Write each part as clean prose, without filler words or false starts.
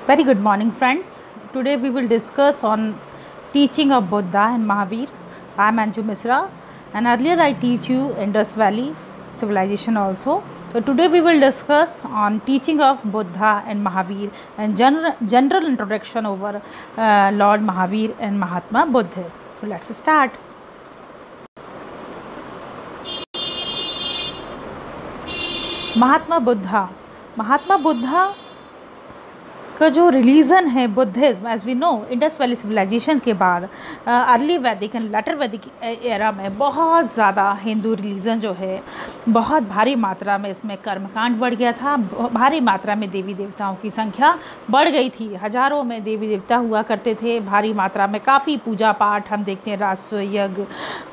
Very good morning, friends. Today we will discuss on teaching of Buddha and Mahavir. I am Anju Misra, and earlier I teach you Indus Valley civilization also. So today we will discuss on teaching of Buddha and Mahavir and general introduction over Lord Mahavir and Mahatma Buddha. So let's start. महात्मा बुद्धा का जो religion है Buddhism, as we know Indus valley civilisation के बाद early वैदिक and later वैदिक era में बहुत ज़्यादा हिंदू रिलीजन जो है बहुत भारी मात्रा में इसमें कर्मकांड बढ़ गया था। भारी मात्रा में देवी देवताओं की संख्या बढ़ गई थी। हजारों में देवी देवता हुआ करते थे। भारी मात्रा में काफ़ी पूजा पाठ हम देखते हैं, राजस्व यज्ञ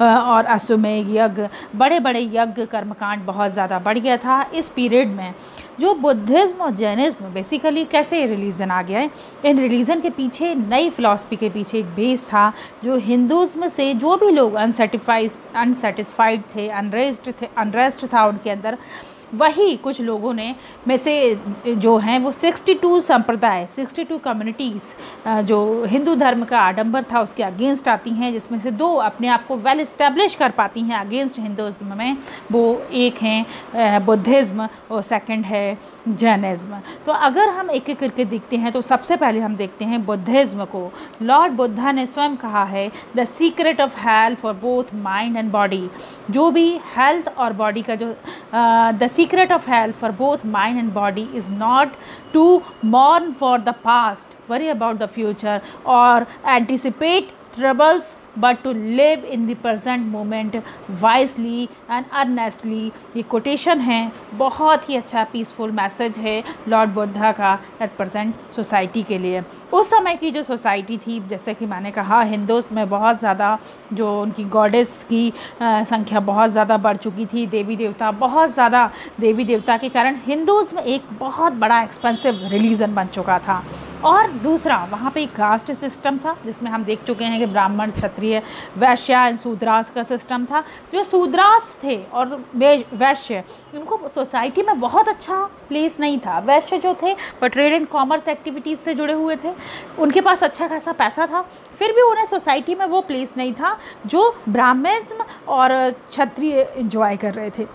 और अश्वमेध यज्ञ, बड़े बड़े यज्ञ कर्मकांड बहुत ज़्यादा बढ़ गया था। इस पीरियड में जो बुद्धिज़्म और जैनिज़्म बेसिकली कैसे रिलीजन आ गया है, इन रिलीजन के पीछे नई फ़िलासफ़ी के पीछे एक बेस था। जो हिंदुज़्म से जो भी लोग अनसेटिस्फाइड थे, अनरेस्ट था उनके अंदर, वही कुछ लोगों ने में से जो हैं वो 62 संप्रदाय, 62 कम्युनिटीज़ जो हिंदू धर्म का आडंबर था उसके अगेंस्ट आती हैं, जिसमें से दो अपने आप को वेल इस्टेब्लिश कर पाती हैं अगेंस्ट हिंदुज़्म में। वो एक हैं बुद्धिज़्म और सेकंड है जैनिज़्म। तो अगर हम एक एक करके देखते हैं तो सबसे पहले हम देखते हैं बुद्धिज़्म को। लॉर्ड बुद्धा ने स्वयं कहा है the secret of health for both mind and body. जो भी हेल्थ और बॉडी का जो the secret of health for both mind and body is not to mourn for the past, worry about the future or anticipate troubles, but to live in the present moment wisely and earnestly। ये quotation है, बहुत ही अच्छा peaceful message है Lord Buddha का at present society के लिए। उस समय की जो सोसाइटी थी, जैसे कि मैंने कहा, हिंदूज़ में बहुत ज़्यादा जो उनकी गॉडेस की संख्या बहुत ज़्यादा बढ़ चुकी थी। देवी देवता बहुत ज़्यादा, देवी देवता के कारण हिंदूज़ में एक बहुत बड़ा एक्सपेंसिव रिलीजन बन चुका था। और दूसरा, वहाँ पे एक कास्ट सिस्टम था जिसमें हम देख चुके हैं कि ब्राह्मण, क्षत्रिय, वैश्य एंड शूद्रास का सिस्टम था। जो शूद्रास थे और वैश्य, उनको सोसाइटी में बहुत अच्छा प्लेस नहीं था। वैश्य जो थे वो ट्रेड एंड कॉमर्स एक्टिविटीज़ से जुड़े हुए थे, उनके पास अच्छा खासा पैसा था, फिर भी उन्हें सोसाइटी में वो प्लेस नहीं था जो ब्राह्मण और क्षत्रिय एंजॉय कर रहे थे।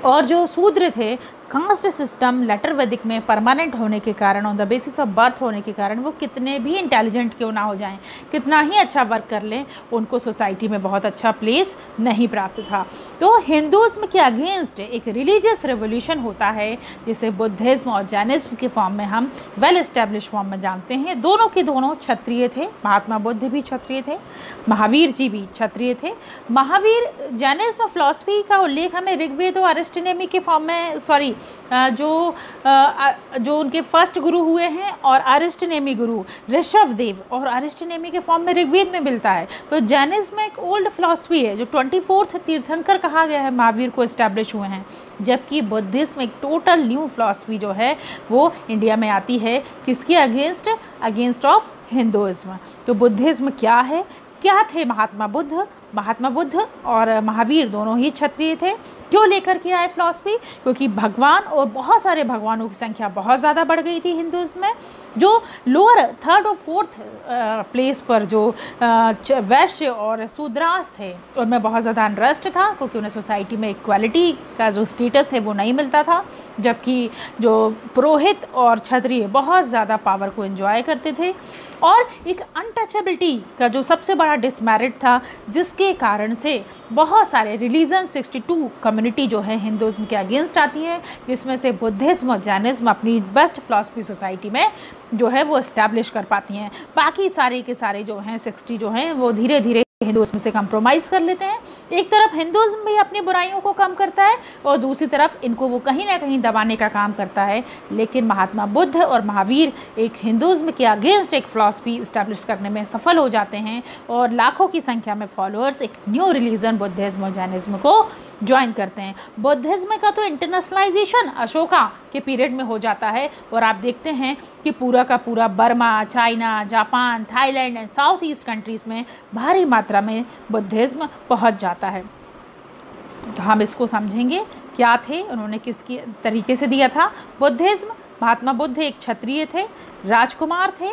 और जो शूद्र थे, कास्ट सिस्टम लेटर वैदिक में परमानेंट होने के कारण, on the basis of birth होने के कारण, वो कितने भी इंटेलिजेंट क्यों ना हो जाएं, कितना ही अच्छा वर्क कर लें, उनको सोसाइटी में बहुत अच्छा प्लेस नहीं प्राप्त था। तो हिंदुज़्म के अगेंस्ट एक रिलीजियस रेवोल्यूशन होता है जिसे बुद्धिज़्म और जैनिज़्म के फॉर्म में हम वेल एस्टेब्लिश फॉर्म में जानते हैं। दोनों के दोनों क्षत्रिय थे। महात्मा बुद्ध भी क्षत्रिय थे, महावीर जी भी क्षत्रिय थे। महावीर जैनिज़्म फिलॉसफी का उल्लेख हमें ऋग्वेद और अरिस्टोटेमी के फॉर्म में, जो उनके फर्स्ट गुरु हुए हैं और अरिस्टोटेमी गुरु ऋषभ देव और अरिस्टोटेमी के फॉर्म में ऋग्वेद में मिलता है। तो जैनिज्म एक ओल्ड फिलॉसफी है जो 24th तीर्थंकर कहा गया है, महावीर को इस्टेब्लिश हुए हैं। जबकि बुद्धिज्म एक टोटल न्यू फिलॉसफी जो है वो इंडिया में आती है, किसके अगेंस्ट ऑफ हिंदुइज्म। तो बुद्धिज्म क्या है, क्या थे महात्मा बुद्ध? महात्मा बुद्ध और महावीर दोनों ही क्षत्रिय थे। क्यों लेकर के आए फिलॉसफी? क्योंकि भगवान और बहुत सारे भगवानों की संख्या बहुत ज़्यादा बढ़ गई थी हिंदुज़्म में। जो लोअर थर्ड और फोर्थ प्लेस पर जो वैश्य और शूद्रास थे, उनमें बहुत ज़्यादा अनरेस्ट था क्योंकि उन्हें सोसाइटी में इक्वालिटी का जो स्टेटस है वो नहीं मिलता था। जबकि जो पुरोहित और क्षत्रिय बहुत ज़्यादा पावर को एंजॉय करते थे। और एक अनटचेबिलिटी का जो सबसे बड़ा डिसमेरिट था, जिसके कारण से बहुत सारे रिलीजन 62 कम्युनिटी जो है हिंदुज़्म के अगेंस्ट आती है, जिसमें से बुद्धिज़्म और जैनिज़्म अपनी बेस्ट फिलॉसफी सोसाइटी में जो है वो इस्टेब्लिश कर पाती हैं। बाकी सारे के सारे जो हैं 60 जो हैं वो धीरे धीरे हिंदुज़्म से कंप्रोमाइज़ कर लेते हैं। एक तरफ हिंदुज़्म भी अपनी बुराइयों को कम करता है और दूसरी तरफ इनको वो कहीं ना कहीं दबाने का काम करता है। लेकिन महात्मा बुद्ध और महावीर एक हिंदुज़्म के अगेंस्ट एक फ़िलॉसफी इस्टेब्लिश करने में सफल हो जाते हैं और लाखों की संख्या में फॉलोअर्स एक न्यू रिलीजन बुद्धिज़्म और जैनिज़्म को ज्वाइन करते हैं। बुद्धिज़्म का तो इंटरनेशनलाइजेशन अशोका के पीरियड में हो जाता है और आप देखते हैं कि पूरा का पूरा Burma, China, Japan, Thailand and south east countries में भारी मात्रा में बुद्धिज़्म पहुंच जाता है। तो हम इसको समझेंगे क्या थे, उन्होंने किस तरीके से दिया था। बुद्धिज़्म महात्मा बुद्ध एक क्षत्रिय थे, राजकुमार थे।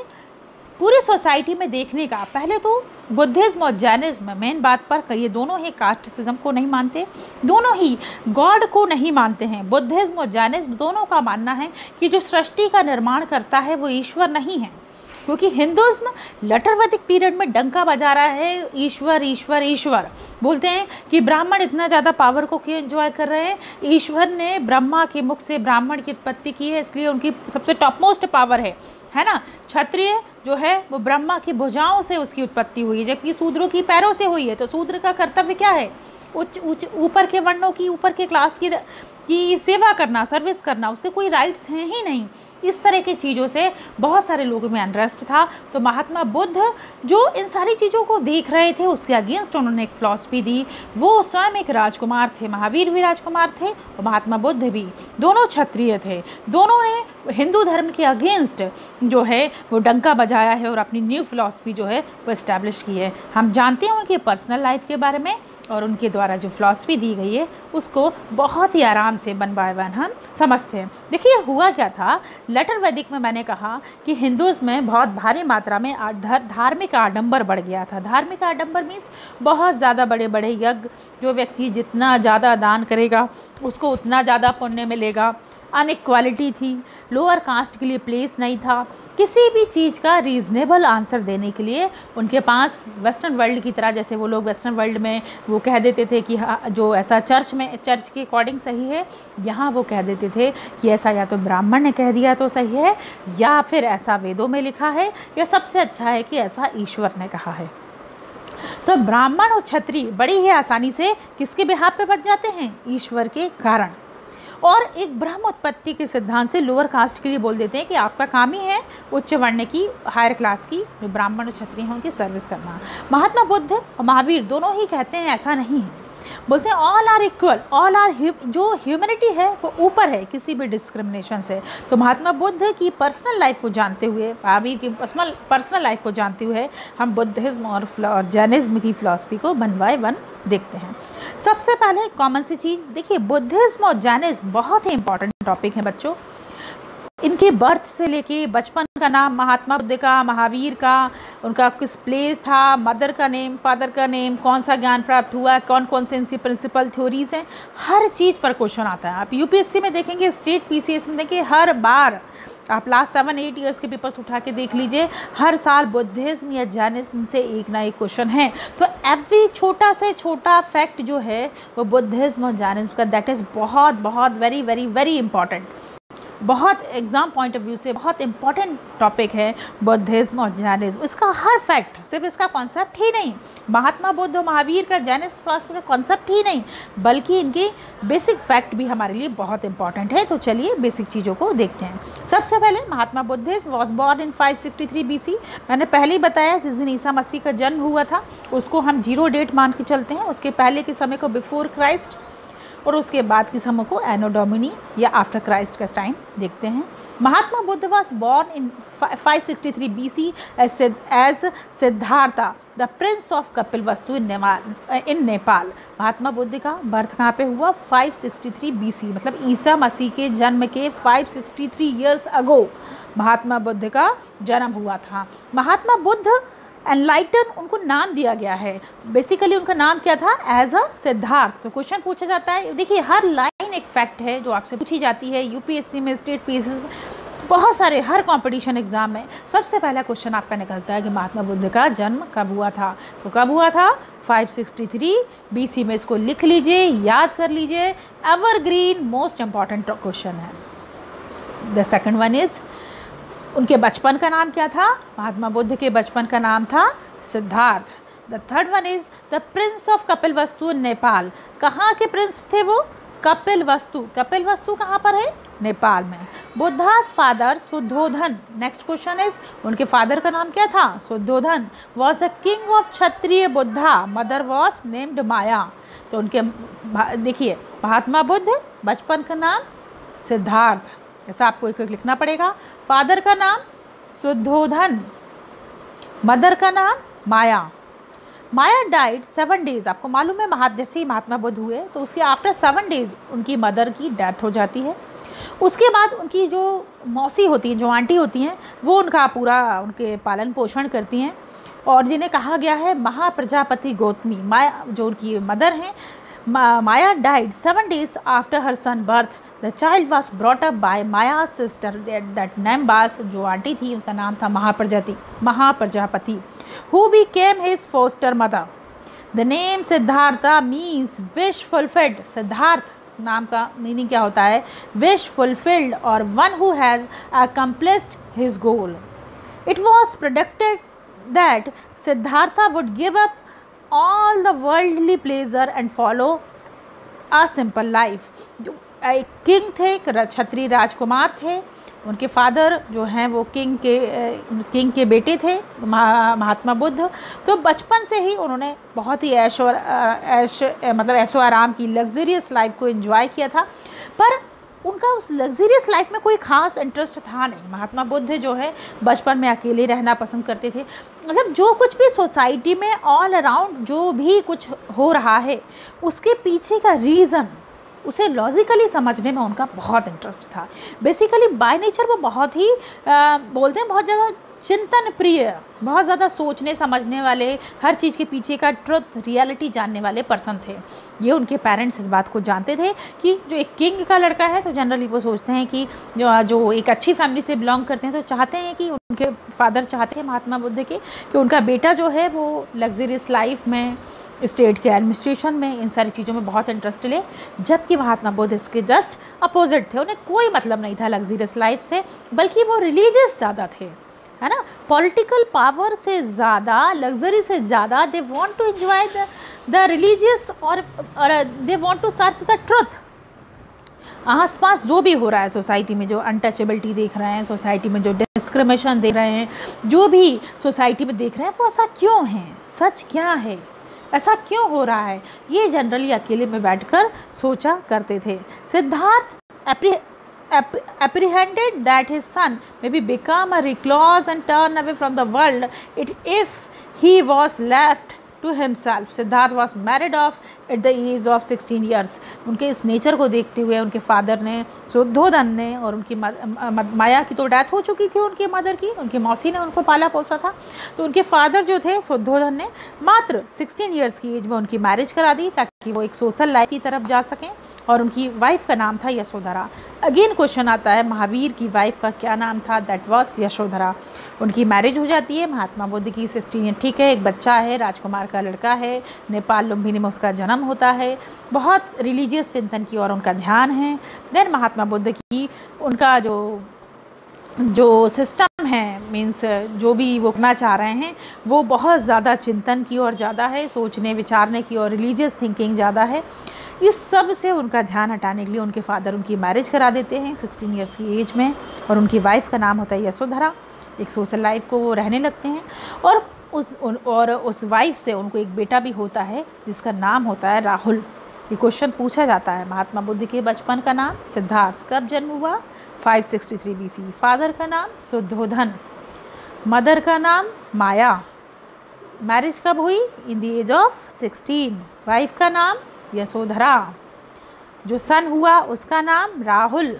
पूरी सोसाइटी में देखने का, पहले तो बुद्धिज़्म और जैनिज़्म मेन बात पर ये दोनों ही कास्टिज्म को नहीं मानते, दोनों ही गॉड को नहीं मानते हैं। बुद्धिज़्म और जैनिज़्म दोनों का मानना है कि जो सृष्टि का निर्माण करता है वो ईश्वर नहीं है, क्योंकि हिंदुज़्म लटर वैदिक पीरियड में डंका बजा रहा है ईश्वर ईश्वर ईश्वर। बोलते हैं कि ब्राह्मण इतना ज़्यादा पावर को क्यों एंजॉय कर रहे हैं, ईश्वर ने ब्रह्मा के मुख से ब्राह्मण की उत्पत्ति की है, इसलिए उनकी सबसे टॉप मोस्ट पावर है ना। क्षत्रिय जो है वो ब्रह्मा की भुजाओं से उसकी उत्पत्ति हुई है, जबकि शूद्रों की पैरों से हुई है। तो शूद्र का कर्तव्य क्या है, उच्च ऊपर के वर्णों की, ऊपर के क्लास की सेवा करना, सर्विस करना, उसके कोई राइट्स हैं ही नहीं। इस तरह की चीज़ों से बहुत सारे लोगों में अनरेस्ट था। तो महात्मा बुद्ध जो इन सारी चीज़ों को देख रहे थे, उसके अगेंस्ट उन्होंने एक फिलॉसफी दी। वो स्वयं एक राजकुमार थे, महावीर भी राजकुमार थे और महात्मा बुद्ध भी, दोनों क्षत्रिय थे। दोनों ने हिंदू धर्म के अगेंस्ट जो है वो डंका बजाया है और अपनी न्यू फिलॉसफी जो है वो इस्टेब्लिश की है। हम जानते हैं उनकी पर्सनल लाइफ के बारे में, और उनके द्वारा जो फिलॉसफी दी गई है उसको बहुत ही आराम से वन बाय वन हम समझते हैं। देखिए हुआ क्या था, लेटर वैदिक में मैंने कहा कि हिंदूज़ में बहुत भारी मात्रा में धार्मिक आडंबर बढ़ गया था। धार्मिक आडंबर मीन्स बहुत ज़्यादा बड़े बड़े यज्ञ, जो व्यक्ति जितना ज़्यादा दान करेगा उसको उतना ज़्यादा पुण्य मिलेगा। अनइक्वालिटी थी, लोअर कास्ट के लिए प्लेस नहीं था। किसी भी चीज़ का रीज़नेबल आंसर देने के लिए उनके पास वेस्टर्न वर्ल्ड की तरह, जैसे वो लोग वेस्टर्न वर्ल्ड में वो कह देते थे कि हाँ जो ऐसा चर्च के अकॉर्डिंग सही है, यहाँ वो कह देते थे कि ऐसा या तो ब्राह्मण ने कह दिया तो सही है, या फिर ऐसा वेदों में लिखा है, या सबसे अच्छा है कि ऐसा ईश्वर ने कहा है। तो ब्राह्मण और क्षत्रिय बड़ी ही आसानी से किसके बिहाफ पे बच जाते हैं, ईश्वर के कारण। और एक ब्रह्म उत्पत्ति के सिद्धांत से लोअर कास्ट के लिए बोल देते हैं कि आपका काम ही है उच्च वर्ण की, हायर क्लास की, जो ब्राह्मण और क्षत्रिय हैं उनकी सर्विस करना। महात्मा बुद्ध और महावीर दोनों ही कहते हैं ऐसा नहीं है, बोलते हैं all are equal, all are, जो ह्यूमैनिटी है वो ऊपर है किसी भी डिस्क्रिमिनेशन से। तो महात्मा बुद्ध की पर्सनल लाइफ को जानते हुए, महावीर की पर्सनल लाइफ को जानते हुए हम बुद्धिज़्म और जैनिज़्म की फिलॉसफी को वन बाय वन देखते हैं। सबसे पहले कॉमन सी चीज़ देखिए, बुद्धिज़्म और जैनिज़्म बहुत ही इंपॉर्टेंट टॉपिक है बच्चों। इनके बर्थ से लेके बचपन का नाम महात्मा बुद्ध का, महावीर का, उनका किस प्लेस था, मदर का नेम, फादर का नेम, कौन सा ज्ञान प्राप्त हुआ, कौन कौन से इनकी प्रिंसिपल थ्योरीज हैं, हर चीज़ पर क्वेश्चन आता है। आप यूपीएससी में देखेंगे, स्टेट पीसीएस में देखिए, हर बार आप लास्ट 7-8 ईयर्स के पेपर्स उठा के देख लीजिए, हर साल बुद्धिज़्म या जैनिज़्म से एक ना एक क्वेश्चन है। तो एवरी छोटा से छोटा फैक्ट जो है वो बुद्धिज़्म और जैनिज़्म का, दैट इज़ बहुत बहुत वेरी वेरी वेरी इंपॉर्टेंट, बहुत एग्ज़ाम पॉइंट ऑफ व्यू से बहुत इंपॉर्टेंट टॉपिक है बुद्धिज़्म और जैनिज़्म। इसका हर फैक्ट, सिर्फ इसका कॉन्सेप्ट ही नहीं, महात्मा बुद्ध और महावीर का जैनिज़्म फिलॉसफी का कॉन्सेप्ट ही नहीं, बल्कि इनके बेसिक फैक्ट भी हमारे लिए बहुत इंपॉर्टेंट है। तो चलिए बेसिक चीज़ों को देखते हैं। सबसे पहले Mahatma Buddhism was born in 563 BC। मैंने पहले ही बताया जिस दिन ईसा मसीह का जन्म हुआ था उसको हम 0 डेट मान के चलते हैं, उसके पहले के समय को बिफोर क्राइस्ट और उसके बाद के समय को एनो डोमिनी या आफ्टर क्राइस्ट का टाइम देखते हैं। Mahatma Buddha was born in 563 BC as Siddhartha the prince of Kapilavastu in Nepal. Mahatma Buddha का बर्थ कहाँ पे हुआ, 563 BC, मतलब ईसा मसीह के जन्म के 563 ईयर्स अगो महात्मा बुद्ध का जन्म हुआ था। महात्मा बुद्ध एनलाइटन उनको नाम दिया गया है, बेसिकली उनका नाम क्या था, एज अ सिद्धार्थ। तो क्वेश्चन पूछा जाता है, देखिए हर लाइन एक फैक्ट है जो आपसे पूछी जाती है यूपीएससी में, स्टेट पीएससी में, बहुत सारे हर कंपटीशन एग्जाम में सबसे पहला क्वेश्चन आपका निकलता है कि महात्मा बुद्ध का जन्म कब हुआ था। तो कब हुआ था, 563 BC में। इसको लिख लीजिए, याद कर लीजिए, एवरग्रीन मोस्ट इंपॉर्टेंट क्वेश्चन है। द सेकंड वन इज उनके बचपन का नाम क्या था, महात्मा बुद्ध के बचपन का नाम था Siddhartha. The third one is the prince of Kapilavastu Nepal. कहाँ के प्रिंस थे वो, कपिलवस्तु। कपिलवस्तु कहाँ पर है, नेपाल में। Buddha's father Shuddhodana, next question is उनके फादर का नाम क्या था, Shuddhodana. Was the king of Kshatriya Buddha, mother was named Maya. तो उनके देखिए महात्मा बुद्ध, बचपन का नाम सिद्धार्थ, ऐसा आपको एक लिखना पड़ेगा। फादर का नाम शुद्धोधन, मदर का नाम माया। माया डाइड 7 डेज, आपको मालूम है जैसे ही महात्मा बुद्ध हुए तो उसके आफ्टर 7 डेज उनकी मदर की डेथ हो जाती है। उसके बाद उनकी जो मौसी होती हैं, जो आंटी होती हैं, वो उनका पूरा उनके पालन पोषण करती हैं, और जिन्हें कहा गया है महाप्रजापति गौतमी। माया जो उनकी मदर हैं, Maya died 7 days after her son birth. The child was brought up by Maya sister that name was, जो आंटी थी उसका नाम था Mahaprajapati, who became his foster mother. The name Siddhartha means wish fulfilled. Siddharth नाम का मीनिंग क्या होता है? विश फुलफिल्ड, और one who has accomplished his goal. It was predicted that Siddhartha would give up all the worldly pleasure and follow a simple life। जो एक king थे, एक क्षत्रिय राजकुमार थे, उनके फादर जो हैं वो किंग के बेटे थे महात्मा बुद्ध। तो बचपन से ही उन्होंने बहुत ही ऐशो आराम की लग्जरियस लाइफ को एंजॉय किया था, पर उनका उस लग्जरियस लाइफ में कोई ख़ास इंटरेस्ट था नहीं। महात्मा बुद्ध जो है बचपन में अकेले रहना पसंद करते थे। मतलब जो कुछ भी सोसाइटी में ऑल अराउंड जो भी कुछ हो रहा है उसके पीछे का रीज़न, उसे लॉजिकली समझने में उनका बहुत इंटरेस्ट था। बेसिकली बाय नेचर वो बहुत ही बोलते हैं बहुत ज़्यादा चिंतन प्रिय, बहुत ज़्यादा सोचने समझने वाले, हर चीज़ के पीछे का ट्रुथ रियलिटी जानने वाले पर्सन थे। ये उनके पेरेंट्स इस बात को जानते थे कि जो एक किंग का लड़का है तो जनरली वो सोचते हैं कि जो एक अच्छी फैमिली से बिलोंग करते हैं तो चाहते हैं कि उनके फादर चाहते हैं महात्मा बुद्ध के कि उनका बेटा जो है वो लग्जरियस लाइफ में, स्टेट के एडमिनिस्ट्रेशन में, इन सारी चीज़ों में बहुत इंटरेस्ट ले। जबकि महात्मा बुद्ध इसके जस्ट अपोजिट थे। उन्हें कोई मतलब नहीं था लग्जरियस लाइफ से, बल्कि वो रिलीजियस ज़्यादा थे, है ना। पॉलिटिकल पावर से ज़्यादा, लग्जरी से ज़्यादा they want to enjoy the religious, और they want to search the truth. आसपास जो भी हो रहा है सोसाइटी में, जो अनटचेबिलिटी देख रहे हैं सोसाइटी में, जो डिस्क्रिमिनेशन देख रहे हैं, जो भी सोसाइटी में देख रहे हैं, वो ऐसा क्यों है, सच क्या है, ऐसा क्यों हो रहा है, ये जनरली अकेले में बैठकर सोचा करते थे। Siddharth apprehended that his son maybe become a recluse and turn away from the world if he was left to himself। Siddharth was married off at the age of 16 years। उनके इस नेचर को देखते हुए उनके फादर ने, शुद्धोधन ने, और उनकी माया की तो डेथ हो चुकी थी उनकी मदर की, उनकी मौसी ने उनको पाला पोसा था, तो उनके फादर जो थे शुद्धोधन ने मात्र 16 ईयर्स की एज में उनकी मैरिज करा दी ताकि वो एक सोशल लाइफ की तरफ जा सकें, और उनकी वाइफ का नाम था यशोधरा। अगेन क्वेश्चन आता है महावीर की वाइफ का क्या नाम था? That was Yashodhara. उनकी मैरिज हो जाती है महात्मा बुद्ध की 16 ठीक है, एक बच्चा है, राजकुमार का लड़का है, नेपाल लुम्बिनी में उसका जन्म होता है। बहुत रिलीजियस चिंतन की ओर उनका ध्यान है। देन महात्मा बुद्ध की उनका जो सिस्टम है, मीन्स जो भी वो करना चाह रहे हैं वो बहुत ज़्यादा चिंतन की ओर ज़्यादा है, सोचने विचारने की और रिलीजियस थिंकिंग ज़्यादा है। इस सब से उनका ध्यान हटाने के लिए उनके फादर उनकी मैरिज करा देते हैं 16 ईयर्स की एज में, और उनकी वाइफ का नाम होता है यशोधरा। एक सोशल लाइफ को वो रहने लगते हैं, और उस वाइफ से उनको एक बेटा भी होता है जिसका नाम होता है राहुल। ये क्वेश्चन पूछा जाता है महात्मा बुद्ध के बचपन का नाम सिद्धार्थ, कब जन्म हुआ? 563 BC। फादर का नाम शुद्धोधन, मदर का नाम माया, मैरिज कब हुई? In the age of 16। Wife का नाम यशोधरा, जो सन हुआ उसका नाम राहुल।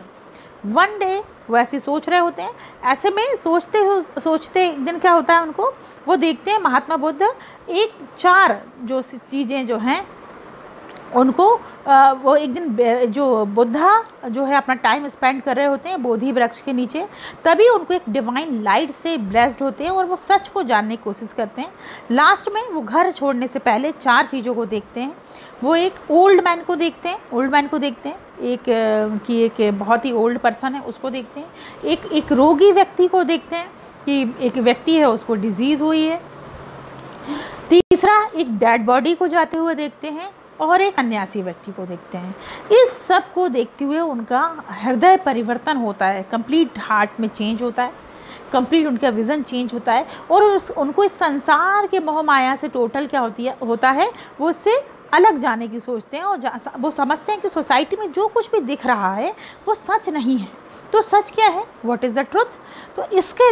वन डे वो ऐसे सोच रहे होते हैं, ऐसे में सोचते एक दिन क्या होता है उनको, वो देखते हैं महात्मा बुद्ध एक 4 जो चीज़ें जो हैं उनको वो एक दिन जो बुद्धा जो है अपना टाइम स्पेंड कर रहे होते हैं बोधि वृक्ष के नीचे, तभी उनको एक डिवाइन लाइट से ब्लेस्ड होते हैं और वो सच को जानने की कोशिश करते हैं। लास्ट में वो घर छोड़ने से पहले 4 चीज़ों को देखते हैं। वो एक ओल्ड मैन को देखते हैं, एक बहुत ही ओल्ड पर्सन है उसको देखते हैं, एक रोगी व्यक्ति को देखते हैं कि एक व्यक्ति है उसको डिजीज़ हुई है, तीसरा एक डेड बॉडी को जाते हुए देखते हैं, और एक सन्यासी व्यक्ति को देखते हैं। इस सब को देखते हुए उनका हृदय परिवर्तन होता है, कंप्लीट हार्ट में चेंज होता है, कंप्लीट उनका विज़न चेंज होता है, और उनको इस संसार के मोह माया से टोटल क्या होता है वो उससे अलग जाने की सोचते हैं, और वो समझते हैं कि सोसाइटी में जो कुछ भी दिख रहा है वो सच नहीं है। तो सच क्या है? What is the truth? तो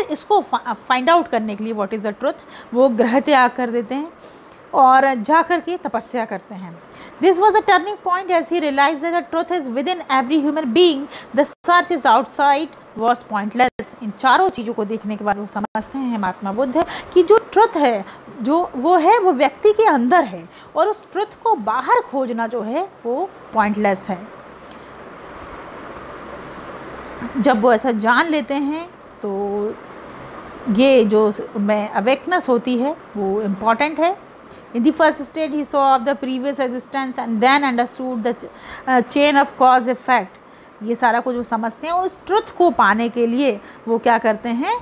इसको फाइंड आउट करने के लिए व्हाट इज़ द ट्रुथ वो ग्रह त्याग कर देते हैं। और जा कर के तपस्या करते हैं। This was a turning point as he realise that the truth is within every human being, the search is outside was pointless. इन चारों चीज़ों को देखने के बाद वो समझते हैं महात्मा बुद्ध कि जो ट्रुथ है, जो वो है, वो व्यक्ति के अंदर है, और उस ट्रुथ को बाहर खोजना जो है वो पॉइंटलेस है। जब वो ऐसा जान लेते हैं तो ये जो उनमें अवेकनेस होती है वो इम्पॉर्टेंट है। In the first stage, he saw of the previous existence and then understood the chain of cause effect. ये सारा कुछ वो समझते हैं। उस ट्रुथ को पाने के लिए वो क्या करते हैं,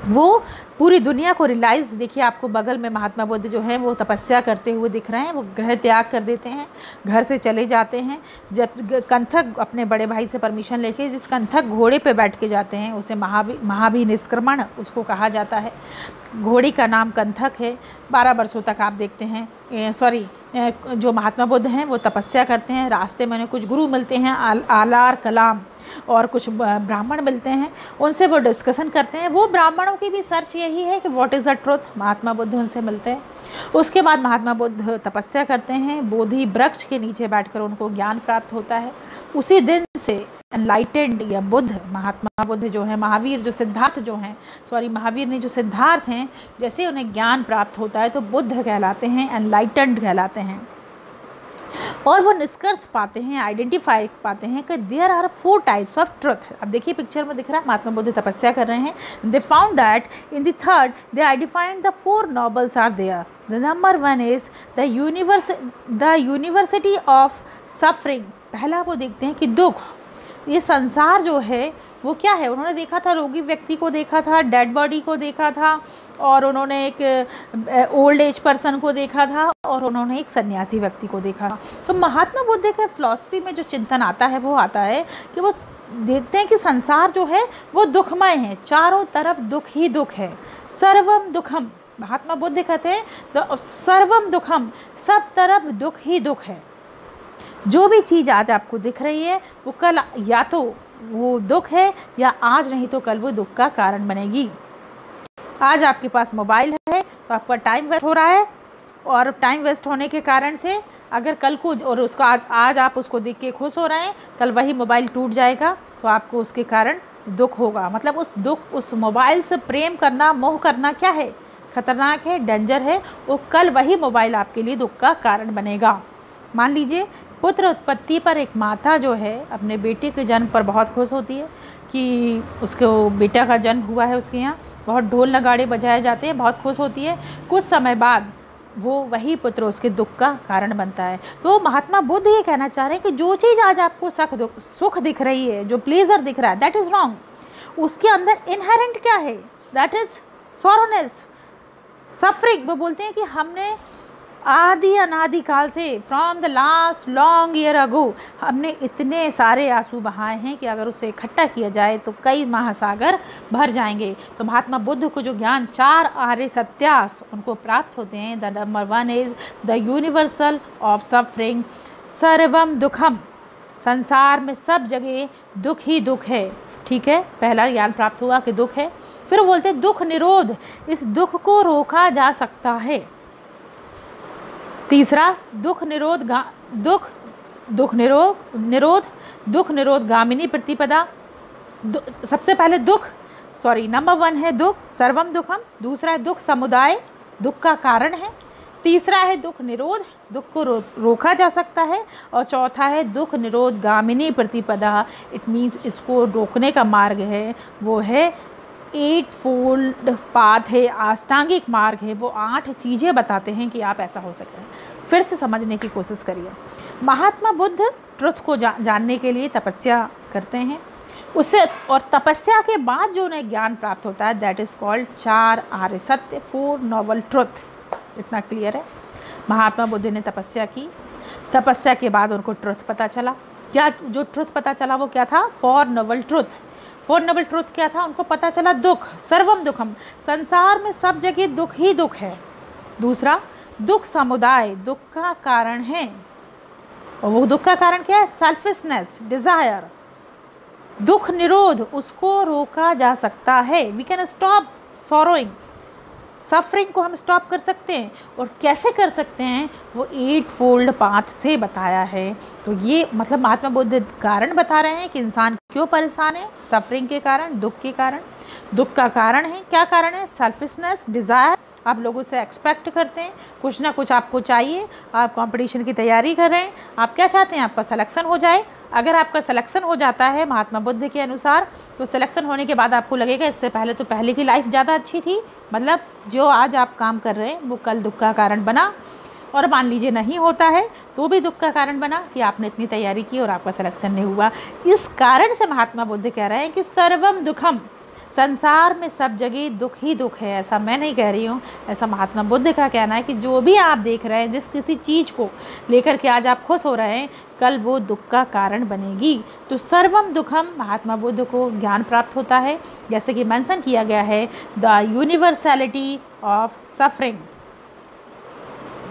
वो पूरी दुनिया को रियलाइज। देखिए आपको बगल में महात्मा बुद्ध जो है वो तपस्या करते हुए दिख रहे हैं। वो गृह त्याग कर देते हैं, घर से चले जाते हैं। जब कंथक अपने बड़े भाई से परमिशन लेके, जिस कंथक घोड़े पे बैठ के जाते हैं उसे महावीर निष्क्रमण उसको कहा जाता है। घोड़ी का नाम कंथक है। 12 वर्षों तक आप देखते हैं जो महात्मा बुद्ध हैं वो तपस्या करते हैं। रास्ते में उन्हें कुछ गुरु मिलते हैं, आलार कलाम, और कुछ ब्राह्मण मिलते हैं, उनसे वो डिस्कशन करते हैं। वो ब्राह्मणों की भी सर्च यही है कि what is the truth. Mahatma Buddha उनसे मिलते हैं। उसके बाद महात्मा बुद्ध तपस्या करते हैं। बोधि वृक्ष के नीचे बैठकर उनको ज्ञान प्राप्त होता है। उसी दिन से एनलाइटेंड या बुद्ध, महात्मा बुद्ध जो है, महावीर जो सिद्धार्थ जो हैं, महावीर ने जो सिद्धार्थ हैं, जैसे उन्हें ज्ञान प्राप्त होता है तो बुद्ध कहलाते हैं, एनलाइटेंड कहलाते हैं। और वो निष्कर्ष पाते हैं, आइडेंटिफाई पाते हैं कि there are 4 types of truth. अब देखिए पिक्चर में दिख रहा है महात्मा बुद्ध तपस्या कर रहे हैं। They found that in the third they identified the 4 nobles are there. The number 1 is the university of suffering. पहला वो देखते हैं कि दुख, ये संसार जो है वो क्या है। उन्होंने देखा था रोगी व्यक्ति को देखा था, डेड बॉडी को देखा था, और उन्होंने एक ओल्ड एज पर्सन को देखा था, और उन्होंने एक सन्यासी व्यक्ति को देखा। तो महात्मा बुद्ध के फिलॉसफी में जो चिंतन आता है वो आता है कि वो देखते हैं कि संसार जो है वो दुखमय है, चारों तरफ दुख ही दुख है। सर्वम दुखम, महात्मा बुद्ध कहते हैं तो सर्वम दुखम, सब तरफ दुख ही दुख है। जो भी चीज़ आज आपको दिख रही है वो कल या तो वो दुख है, या आज नहीं तो कल वो दुख का कारण बनेगी। आज आपके पास मोबाइल है तो आपका टाइम वेस्ट हो रहा है, और टाइम वेस्ट होने के कारण से अगर कल को, और उसको आज आप उसको देख के खुश हो रहे हैं, कल वही मोबाइल टूट जाएगा तो आपको उसके कारण दुख होगा। मतलब उस मोबाइल से प्रेम करना, मोह करना क्या है, खतरनाक है, डेंजर है। वो कल वही मोबाइल आपके लिए दुख का कारण बनेगा। मान लीजिए पुत्र उत्पत्ति पर एक माता जो है अपने बेटे के जन्म पर बहुत खुश होती है कि उसको बेटा का जन्म हुआ है, उसके यहाँ बहुत ढोल नगाड़े बजाए जाते हैं, बहुत खुश होती है। कुछ समय बाद वो वही पुत्र उसके दुख का कारण बनता है। तो महात्मा बुद्ध ये कहना चाह रहे हैं कि जो चीज़ आज आपको सुख दिख रही है, जो प्लेजर दिख रहा है, दैट इज़ रॉन्ग। उसके अंदर इनहेरेंट क्या है, दैट इज़ सॉरोनेस, सफरिंग। वो बोलते हैं कि हमने आदि अनादि काल से, from the last long year ago, हमने इतने सारे आंसू बहाए हैं कि अगर उसे इकट्ठा किया जाए तो कई महासागर भर जाएंगे। तो महात्मा बुद्ध को जो ज्ञान 4 आर्य सत्यास उनको प्राप्त होते हैं। The number 1 is the universal of suffering, सर्वम दुखम, संसार में सब जगह दुख ही दुख है। ठीक है, पहला ज्ञान प्राप्त हुआ कि दुख है। फिर बोलते हैं दुख निरोध, इस दुख को रोका जा सकता है। तीसरा दुख निरोध गामिनी प्रतिपदा। सबसे पहले नंबर 1 है दुख, सर्वम दुखम। दूसरा है दुख समुदाय, दुख का कारण है। तीसरा है दुख निरोध, दुख को रोका जा सकता है। और चौथा है दुख निरोध गामिनी प्रतिपदा, इट मीन्स इसको रोकने का मार्ग है, वो है 8 फोल्ड पाथ है, अष्टांगिक मार्ग है। वो 8 चीज़ें बताते हैं कि आप ऐसा हो सकता है। फिर से समझने की कोशिश करिए। महात्मा बुद्ध ट्रुथ को जानने के लिए तपस्या करते हैं, उससे, और तपस्या के बाद जो उन्हें ज्ञान प्राप्त होता है दैट इज़ कॉल्ड 4 आर्य सत्य, 4 नॉवल ट्रुथ। इतना क्लियर है। महात्मा बुद्ध ने तपस्या की, तपस्या के बाद उनको ट्रुथ पता चला। क्या जो ट्रुथ पता चला वो क्या था, 4 नॉवल ट्रुथ। 4 नॉवल ट्रुथ क्या था, उनको पता चला दुख, सर्वम दुखम, संसार में सब जगह दुख ही दुख है। दूसरा दुख समुदाय, दुख का कारण है, और वो दुख का कारण क्या है, सेल्फिशनेस, डिज़ायर। दुख निरोध, उसको रोका जा सकता है, वी कैन स्टॉप सॉरोइंग। सफरिंग को हम स्टॉप कर सकते हैं। और कैसे कर सकते हैं वो 8 फोल्ड पाथ से बताया है। तो ये मतलब महात्मा बुद्ध कारण बता रहे हैं कि इंसान क्यों परेशान है, सफरिंग के कारण, दुख के कारण। दुख का कारण है, क्या कारण है? Selfishness, desire. आप लोगों से एक्सपेक्ट करते हैं, कुछ ना कुछ आपको चाहिए, आप कंपटीशन की तैयारी कर रहे हैं, आप क्या चाहते हैं? आपका सिलेक्शन हो जाए। अगर आपका सिलेक्शन हो जाता है महात्मा बुद्ध के अनुसार, तो सिलेक्शन होने के बाद आपको लगेगा इससे पहले तो पहले की लाइफ ज़्यादा अच्छी थी। मतलब जो आज आप काम कर रहे हैं वो कल दुख का कारण बना। और मान लीजिए नहीं होता है तो भी दुख का कारण बना कि आपने इतनी तैयारी की और आपका सिलेक्शन नहीं हुआ। इस कारण से महात्मा बुद्ध कह रहे हैं कि सर्वम दुखम, संसार में सब जगह दुख ही दुख है। ऐसा मैं नहीं कह रही हूँ, ऐसा महात्मा बुद्ध का कहना है कि जो भी आप देख रहे हैं, जिस किसी चीज़ को लेकर के आज आप खुश हो रहे हैं, कल वो दुख का कारण बनेगी। तो सर्वम दुखम, महात्मा बुद्ध को ज्ञान प्राप्त होता है, जैसे कि मेंशन किया गया है the universality of suffering.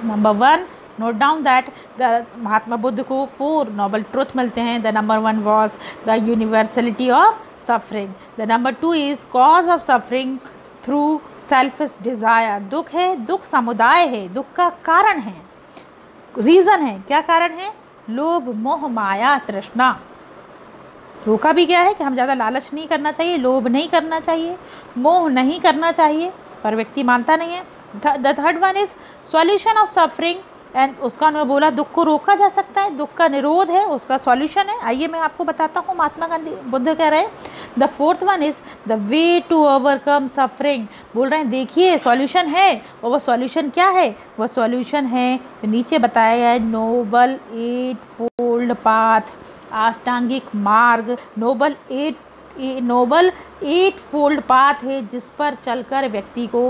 Number 1, note down that the Mahatma Buddha को 4 नोबल ट्रुथ मिलते हैं। The number 1 was the universality of suffering. The number 2 is cause of suffering through selfish desire. दुख है, दुख समुदाय है, दुख का कारण है, रीज़न है। क्या कारण है? लोभ, मोह, माया, तृष्णा। रोका भी गया है कि हम ज़्यादा लालच नहीं करना चाहिए, लोभ नहीं करना चाहिए, मोह नहीं करना चाहिए, पर व्यक्ति मानता नहीं है। The third one is solution of suffering, and उसका उन्होंने बोला दुख को रोका जा सकता है, दुख का निरोध है, उसका सॉल्यूशन है। आइए मैं आपको बताता हूँ महात्मा गांधी बुद्ध कह रहे हैं। The fourth one is the way to overcome suffering. बोल रहे हैं देखिए सॉल्यूशन है, और वो सॉल्यूशन क्या है? वो सॉल्यूशन है तो नीचे बताया गया है नोबल 8 फोल्ड पाथ, अष्टांगिक मार्ग। नोबल 8 फोल्ड पाथ है जिस पर चलकर व्यक्ति को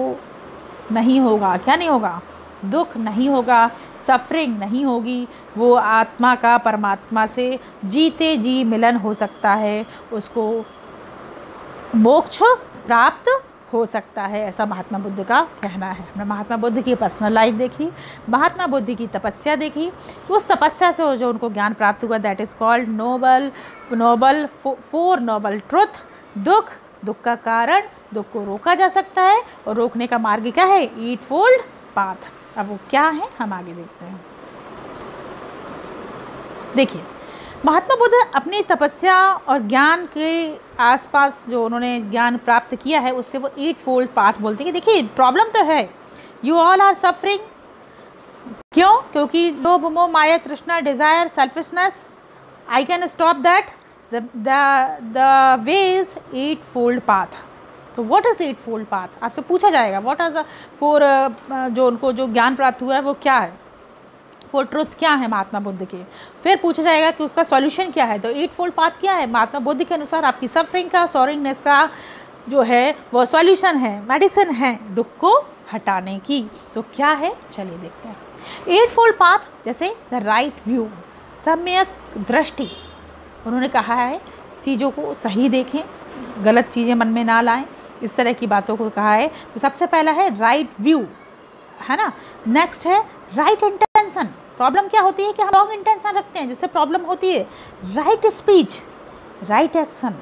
नहीं होगा, क्या नहीं होगा? दुख नहीं होगा, सफरिंग नहीं होगी, वो आत्मा का परमात्मा से जीते जी मिलन हो सकता है, उसको मोक्ष प्राप्त हो सकता है। ऐसा महात्मा बुद्ध का कहना है। हमने महात्मा बुद्ध की पर्सनल लाइफ देखी, महात्मा बुद्ध की तपस्या देखी, तो उस तपस्या से जो उनको ज्ञान प्राप्त हुआ that is called noble 4 noble truth. दुख का कारण, दुख को रोका जा सकता है, और रोकने का मार्ग क्या है? 8 फोल्ड पाथ। अब वो क्या है हम आगे देखते हैं। देखिए महात्मा बुद्ध अपनी तपस्या और ज्ञान के आसपास जो उन्होंने ज्ञान प्राप्त किया है उससे वो 8 फोल्ड पाथ बोलते हैं कि देखिए प्रॉब्लम तो है, यू ऑल आर सफरिंग। क्यों? क्योंकि लोभ, मोह, माया, तृष्णा, desire, selfishness. I can stop that. The way is 8 fold path. तो व्हाट इज 8 फोल्ड पाथ? आपसे पूछा जाएगा व्हाट इज जो उनको जो ज्ञान प्राप्त हुआ है वो क्या है, 4 ट्रुथ क्या है महात्मा बुद्ध के। फिर पूछा जाएगा कि उसका सॉल्यूशन क्या है। तो 8 फोल्ड पाथ क्या है? महात्मा बुद्ध के अनुसार आपकी सफरिंग का, सॉरिंगनेस का जो है वो सॉल्यूशन है, मेडिसिन है दुख को हटाने की। तो क्या है चलिए देखते हैं। 8 फोल्ड पाथ जैसे द राइट व्यू, सम्यक दृष्टि। उन्होंने कहा है चीज़ों को सही देखें, गलत चीज़ें मन में ना लाएं, इस तरह की बातों को कहा है। तो सबसे पहला है राइट व्यू, है ना। नेक्स्ट है राइट इंटेंशन। प्रॉब्लम क्या होती है कि हम रॉन्ग इंटेंशन रखते हैं जिससे प्रॉब्लम होती है। Right speech, right action,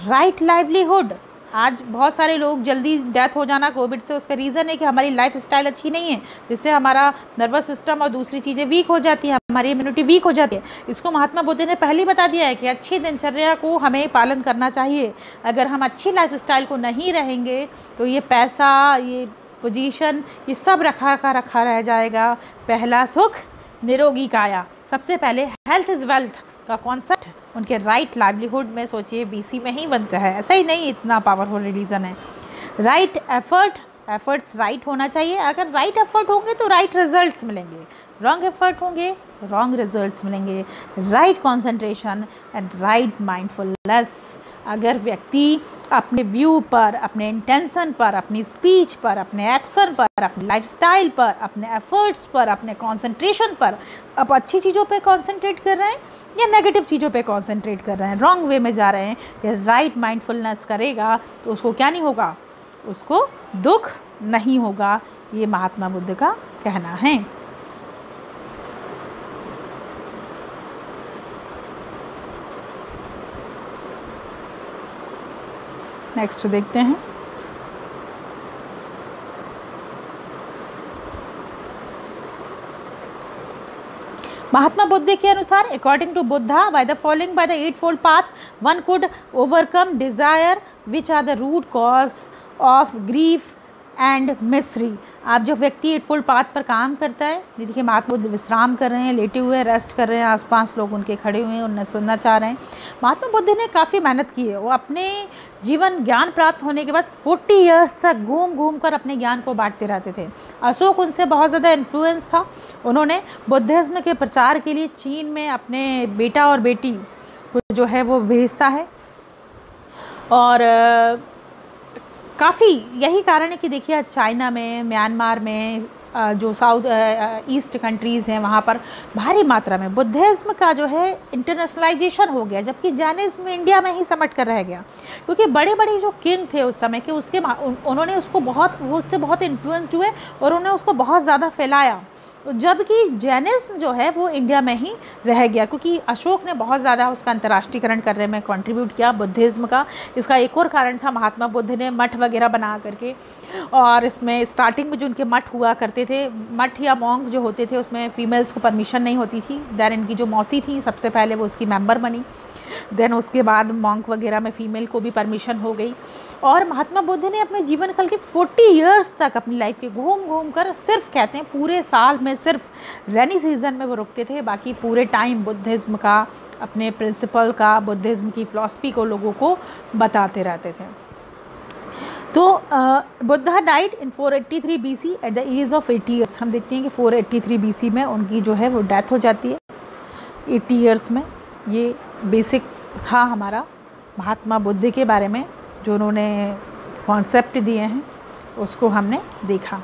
right livelihood. आज बहुत सारे लोग जल्दी डेथ हो जाना कोविड से, उसका रीज़न है कि हमारी लाइफ स्टाइल अच्छी नहीं है, जिससे हमारा नर्वस सिस्टम और दूसरी चीज़ें वीक हो जाती हैं, हमारी इम्यूनिटी वीक हो जाती है। इसको महात्मा बुद्ध ने पहले ही बता दिया है कि अच्छी दिनचर्या को हमें पालन करना चाहिए। अगर हम अच्छी लाइफ स्टाइल को नहीं रहेंगे तो ये पैसा, ये पोजीशन, ये सब रखा रह जाएगा। पहला सुख निरोगी काया। सबसे पहले हेल्थ इज़ वेल्थ का कॉन्सेप्ट उनके राइट लाइवलीहुड में सोचिए बीसी में ही बनता है। ऐसा ही नहीं, इतना पावरफुल रिलीजन है। राइट एफर्ट्स राइट होना चाहिए। अगर राइट एफर्ट होंगे तो राइट रिजल्ट्स मिलेंगे, रॉन्ग एफर्ट होंगे तो रॉन्ग रिजल्ट्स मिलेंगे। Right concentration and right mindfulness. अगर व्यक्ति अपने व्यू पर, अपने इंटेंशन पर, अपनी स्पीच पर, अपने एक्शन पर, अपनी लाइफस्टाइल पर, अपने एफर्ट्स पर, अपने कंसंट्रेशन पर, अब अच्छी चीज़ों पे कंसंट्रेट कर रहे हैं या नेगेटिव चीज़ों पे कंसंट्रेट कर रहे हैं, रॉन्ग वे में जा रहे हैं, या राइट माइंडफुलनेस करेगा तो उसको क्या नहीं होगा? उसको दुख नहीं होगा। ये महात्मा बुद्ध का कहना है। नेक्स्ट देखते हैं। महात्मा बुद्ध के अनुसार according to Buddha by the following by the eightfold path one could overcome desire which are the root cause of grief and misery. आप जो व्यक्ति एट फोल्ड पाथ पर काम करता है, देखिए महात्मा बुद्ध विश्राम कर रहे हैं, लेटे हुए हैं, रेस्ट कर रहे हैं, आसपास लोग उनके खड़े हुए हैं, उन्हें सुनना चाह रहे हैं। महात्मा बुद्ध ने काफ़ी मेहनत की है। वो अपने जीवन ज्ञान प्राप्त होने के बाद 40 ईयर्स तक घूम घूम कर अपने ज्ञान को बांटते रहते थे। अशोक उनसे बहुत ज़्यादा इन्फ्लुएंस था। उन्होंने बुद्धिज़्म के प्रचार के लिए चीन में अपने बेटा और बेटी को जो है वो भेजता है। और काफ़ी यही कारण है कि देखिए चाइना में, म्यांमार में, जो साउथ ईस्ट कंट्रीज़ हैं वहाँ पर भारी मात्रा में बुद्धिज़्म का जो है इंटरनेशनलाइजेशन हो गया, जबकि जैनिज़्म इंडिया में ही समट कर रह गया। क्योंकि बड़े बड़े जो किंग थे उस समय के, उन्होंने उसको वो उससे बहुत इन्फ्लुएंस्ड हुए और उन्होंने उसको बहुत ज़्यादा फैलाया, जबकि जैनिज़्म जो है वो इंडिया में ही रह गया। क्योंकि अशोक ने बहुत ज़्यादा उसका अंतर्राष्ट्रीयकरण करने में कंट्रीब्यूट किया बुद्धिज़्म का। इसका एक और कारण था महात्मा बुद्ध ने मठ वगैरह बना करके, और इसमें स्टार्टिंग में जो उनके मठ हुआ करते थे, मठ या मॉन्क जो होते थे, उसमें फ़ीमेल्स को परमिशन नहीं होती थी। दैन इनकी जो मौसी थी सबसे पहले वो उसकी मेंबर बनी, देन उसके बाद मॉन्क वगैरह में फ़ीमेल को भी परमिशन हो गई। और महात्मा बुद्ध ने अपने जीवन काल के 40 ईयर्स तक अपनी लाइफ के घूम घूम कर, सिर्फ कहते हैं पूरे साल में सिर्फ रेनी सीजन में वो रुकते थे, बाकी पूरे टाइम बुद्धिज़्म का, अपने प्रिंसिपल का, बुद्धिज़्म की फ़िलॉसफी को लोगों को बताते रहते थे। तो Buddha died in 483 BC at the age of 80 years. हम देखते हैं कि 483 BC में उनकी जो है वो डेथ हो जाती है 80 ईयर्स में। ये बेसिक था हमारा महात्मा बुद्ध के बारे में, जो उन्होंने कॉन्सेप्ट दिए हैं उसको हमने देखा।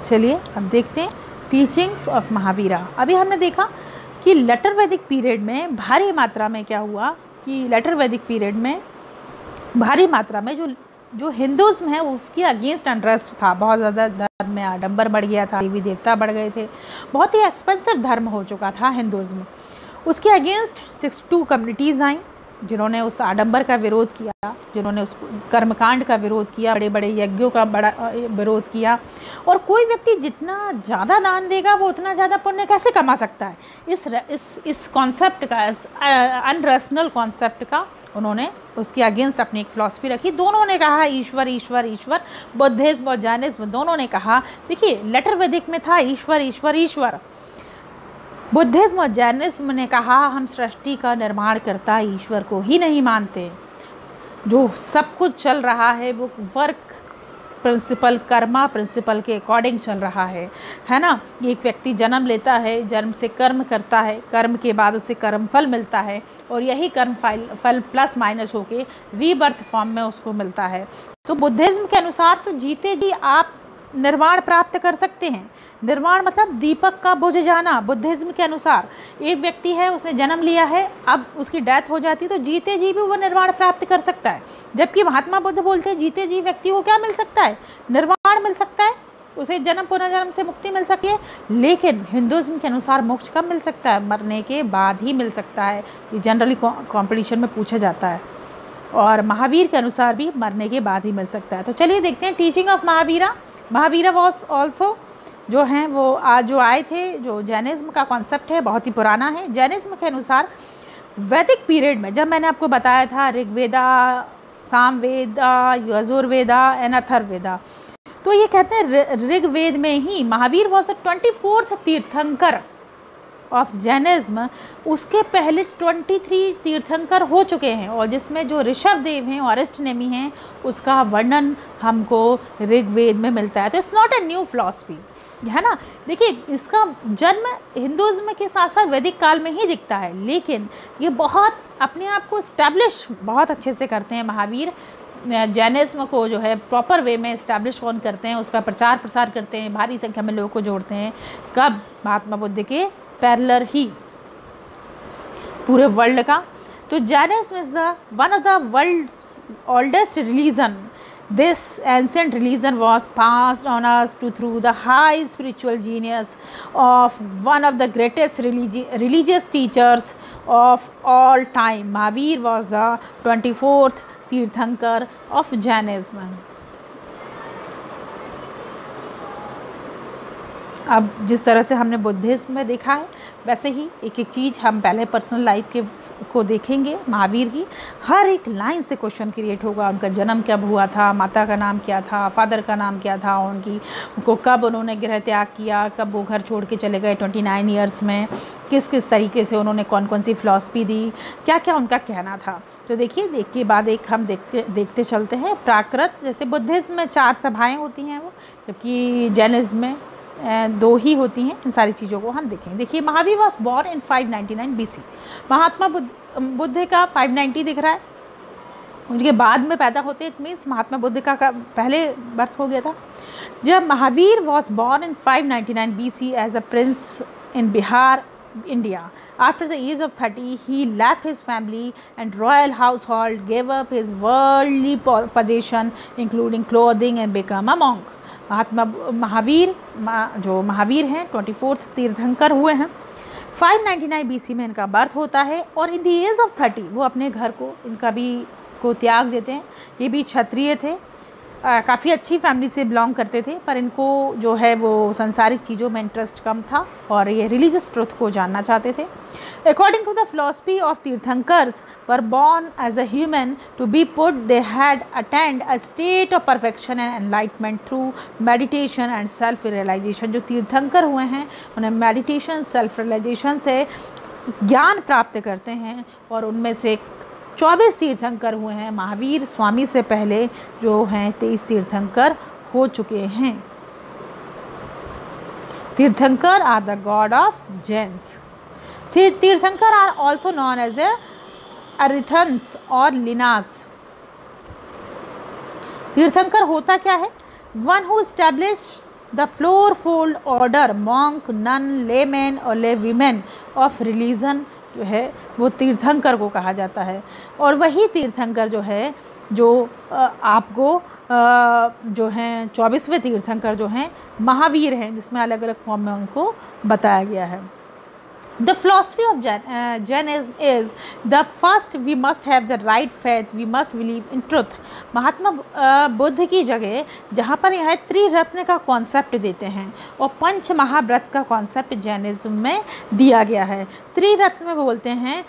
चलिए अब देखते हैं टीचिंग्स ऑफ महावीरा। अभी हमने देखा कि लेटर वैदिक पीरियड में भारी मात्रा में क्या हुआ कि लेटर वैदिक पीरियड में भारी मात्रा में जो हिंदुज़्म है उसकी अगेंस्ट अनरेस्ट था। बहुत ज़्यादा धर्म में आडंबर बढ़ गया था, देवी देवता बढ़ गए थे, बहुत ही एक्सपेंसिव धर्म हो चुका था हिंदुज़्म। उसके अगेंस्ट 62 कम्युनिटीज़ आई जिन्होंने उस आडंबर का विरोध किया, जिन्होंने उस कर्मकांड का विरोध किया, बड़े बड़े यज्ञों का बड़ा विरोध किया। और कोई व्यक्ति जितना ज़्यादा दान देगा वो उतना ज़्यादा पुण्य कैसे कमा सकता है, इस कॉन्सेप्ट का, इस अनरेशनल कॉन्सेप्ट का उन्होंने उसके अगेंस्ट अपनी एक फ़िलॉसफी रखी। दोनों ने कहा ईश्वर ईश्वर ईश्वर, बुद्धिज़्म और जैनिज़्म दोनों ने कहा, देखिए लेटर वैदिक में था ईश्वर ईश्वर ईश्वर, बुद्धिज़्म और जैनिज़्म ने कहा हम सृष्टि का निर्माण करता ईश्वर को ही नहीं मानते, जो सब कुछ चल रहा है वो वर्क प्रिंसिपल, कर्मा प्रिंसिपल के अकॉर्डिंग चल रहा है ना। एक व्यक्ति जन्म लेता है, जन्म से कर्म करता है, कर्म के बाद उसे कर्म फल मिलता है, और यही कर्म फल प्लस माइनस होके रीबर्थ फॉर्म में उसको मिलता है। तो बुद्धिज़्म के अनुसार तो जीते जी आप निर्वाण प्राप्त कर सकते हैं। निर्वाण मतलब दीपक का बुझ जाना। बुद्धिज़्म के अनुसार एक व्यक्ति है, उसने जन्म लिया है, अब उसकी डेथ हो जाती है तो जीते जी भी वो निर्वाण प्राप्त कर सकता है। जबकि महात्मा बुद्ध बोलते हैं जीते जी व्यक्ति को क्या मिल सकता है, निर्वाण मिल सकता है, उसे जन्म पुनर्जन्म से मुक्ति मिल सकती है। लेकिन हिंदुज़्म के अनुसार मोक्ष कब मिल सकता है, मरने के बाद ही मिल सकता है। ये जनरली कॉम्पिटिशन में पूछा जाता है, और महावीर के अनुसार भी मरने के बाद ही मिल सकता है। तो चलिए देखते हैं teaching of Mahavira. Mahavira was also जो हैं वो आज जो आए थे, जो जैनिज़्म का कॉन्सेप्ट है बहुत ही पुराना है। जैनिज़्म के अनुसार वैदिक पीरियड में, जब मैंने आपको बताया था ऋग्वेदा, सामवेदा, यजुर्वेदा एंड अथर्ववेदा, तो ये कहते हैं ऋग्वेद में ही महावीर वॉज द 24th तीर्थंकर ऑफ जैनिज़्म। उसके पहले 23 तीर्थंकर हो चुके हैं, और जिसमें जो ऋषभ देव हैं और अरिष्ट नेमि हैं उसका वर्णन हमको ऋग्वेद में मिलता है। तो it's not a new philosophy, है ना। देखिए इसका जन्म हिंदुज़्म के साथ साथ वैदिक काल में ही दिखता है, लेकिन ये बहुत अपने आप को इस्टेब्लिश बहुत अच्छे से करते हैं महावीर। जैनिज़्म को जो है प्रॉपर वे में इस्टेब्लिश कौन करते हैं, उसका प्रचार प्रसार करते हैं, भारी संख्या में लोगों को जोड़ते हैं। कब, महात्मा बुद्ध के पैरेलल ही पूरे वर्ल्ड का। तो Jainism is the one of the world's oldest religion. This ancient religion was passed on us through the high spiritual genius of one of the greatest religious teachers of all time. Mahavir was the 24th Tirthankar of Jainism. अब जिस तरह से हमने Buddhism में देखा है वैसे ही एक एक चीज़ हम पहले पर्सनल लाइफ के को देखेंगे। महावीर की हर एक लाइन से क्वेश्चन क्रिएट होगा। उनका जन्म कब हुआ था, माता का नाम क्या था, फादर का नाम क्या था, उनको कब उन्होंने गृह त्याग किया, कब वो घर छोड़ के चले गए 29 ईयर्स में, किस किस तरीके से उन्होंने कौन कौन सी फ़िलॉसफी दी, क्या क्या उनका कहना था। तो देखिए एक के बाद एक हम देखते चलते हैं। प्राकृत जैसे बुद्धिज़्म में 4 सभाएँ होती हैं वो, जबकि जैनिज़्म में 2 ही होती हैं। इन सारी चीज़ों को हम देखेंगे। देखिए Mahavir was born in 599 BC। महात्मा बुद्ध का 590 दिख रहा है, उनके बाद में पैदा होते हैं। इट मीन्स महात्मा बुद्ध का पहले बर्थ हो गया था। जब Mahavir was born in 599 BC as a prince in Bihar, India. After the age of 30, he left his family and royal household, gave up his worldly possession, including clothing, and became a monk. Mahavir जो महावीर हैं 24th तीर्थंकर हुए हैं। 599 BC में इनका birth होता है और इन द एज ऑफ 30 वो अपने घर को त्याग देते हैं। ये भी क्षत्रिय थे, काफ़ी अच्छी फैमिली से बिलोंग करते थे, पर इनको जो है वो सांसारिक चीज़ों में इंटरेस्ट कम था और ये रिलीजियस ट्रुथ को जानना चाहते थे। According to the philosophy of Tirthankars were born as a human to be put, they had attend a state of perfection and enlightenment through meditation and self realisation. जो तीर्थंकर हुए हैं उन्हें मेडिटेशन, सेल्फ रियलाइजेशन से ज्ञान प्राप्त करते हैं और उनमें से 24 तीर्थंकर हुए हैं। महावीर स्वामी से पहले जो हैं 23 तीर्थंकर हो चुके हैं। Tirthankar are the god of Jains. Tirthankar are also known as Arihants और लिनास। तीर्थंकर होता क्या है? One who establish the fourfold order, monk, nun, layman और ले वीमेन ऑफ रिलीजन जो है वो तीर्थंकर को कहा जाता है। और वही तीर्थंकर जो है जो आपको जो हैं 24वें तीर्थंकर जो हैं महावीर हैं, जिसमें अलग अलग फॉर्म में उनको बताया गया है। The philosophy of Jainism is the first we must have the right faith, we must believe in truth. Mahatma Buddha की जगह जहाँ पर यह त्रिरत्न का कॉन्सेप्ट देते हैं और पंच महाव्रत का कॉन्सेप्ट जैनिज्म में दिया गया है। त्रिरत्न में बोलते हैं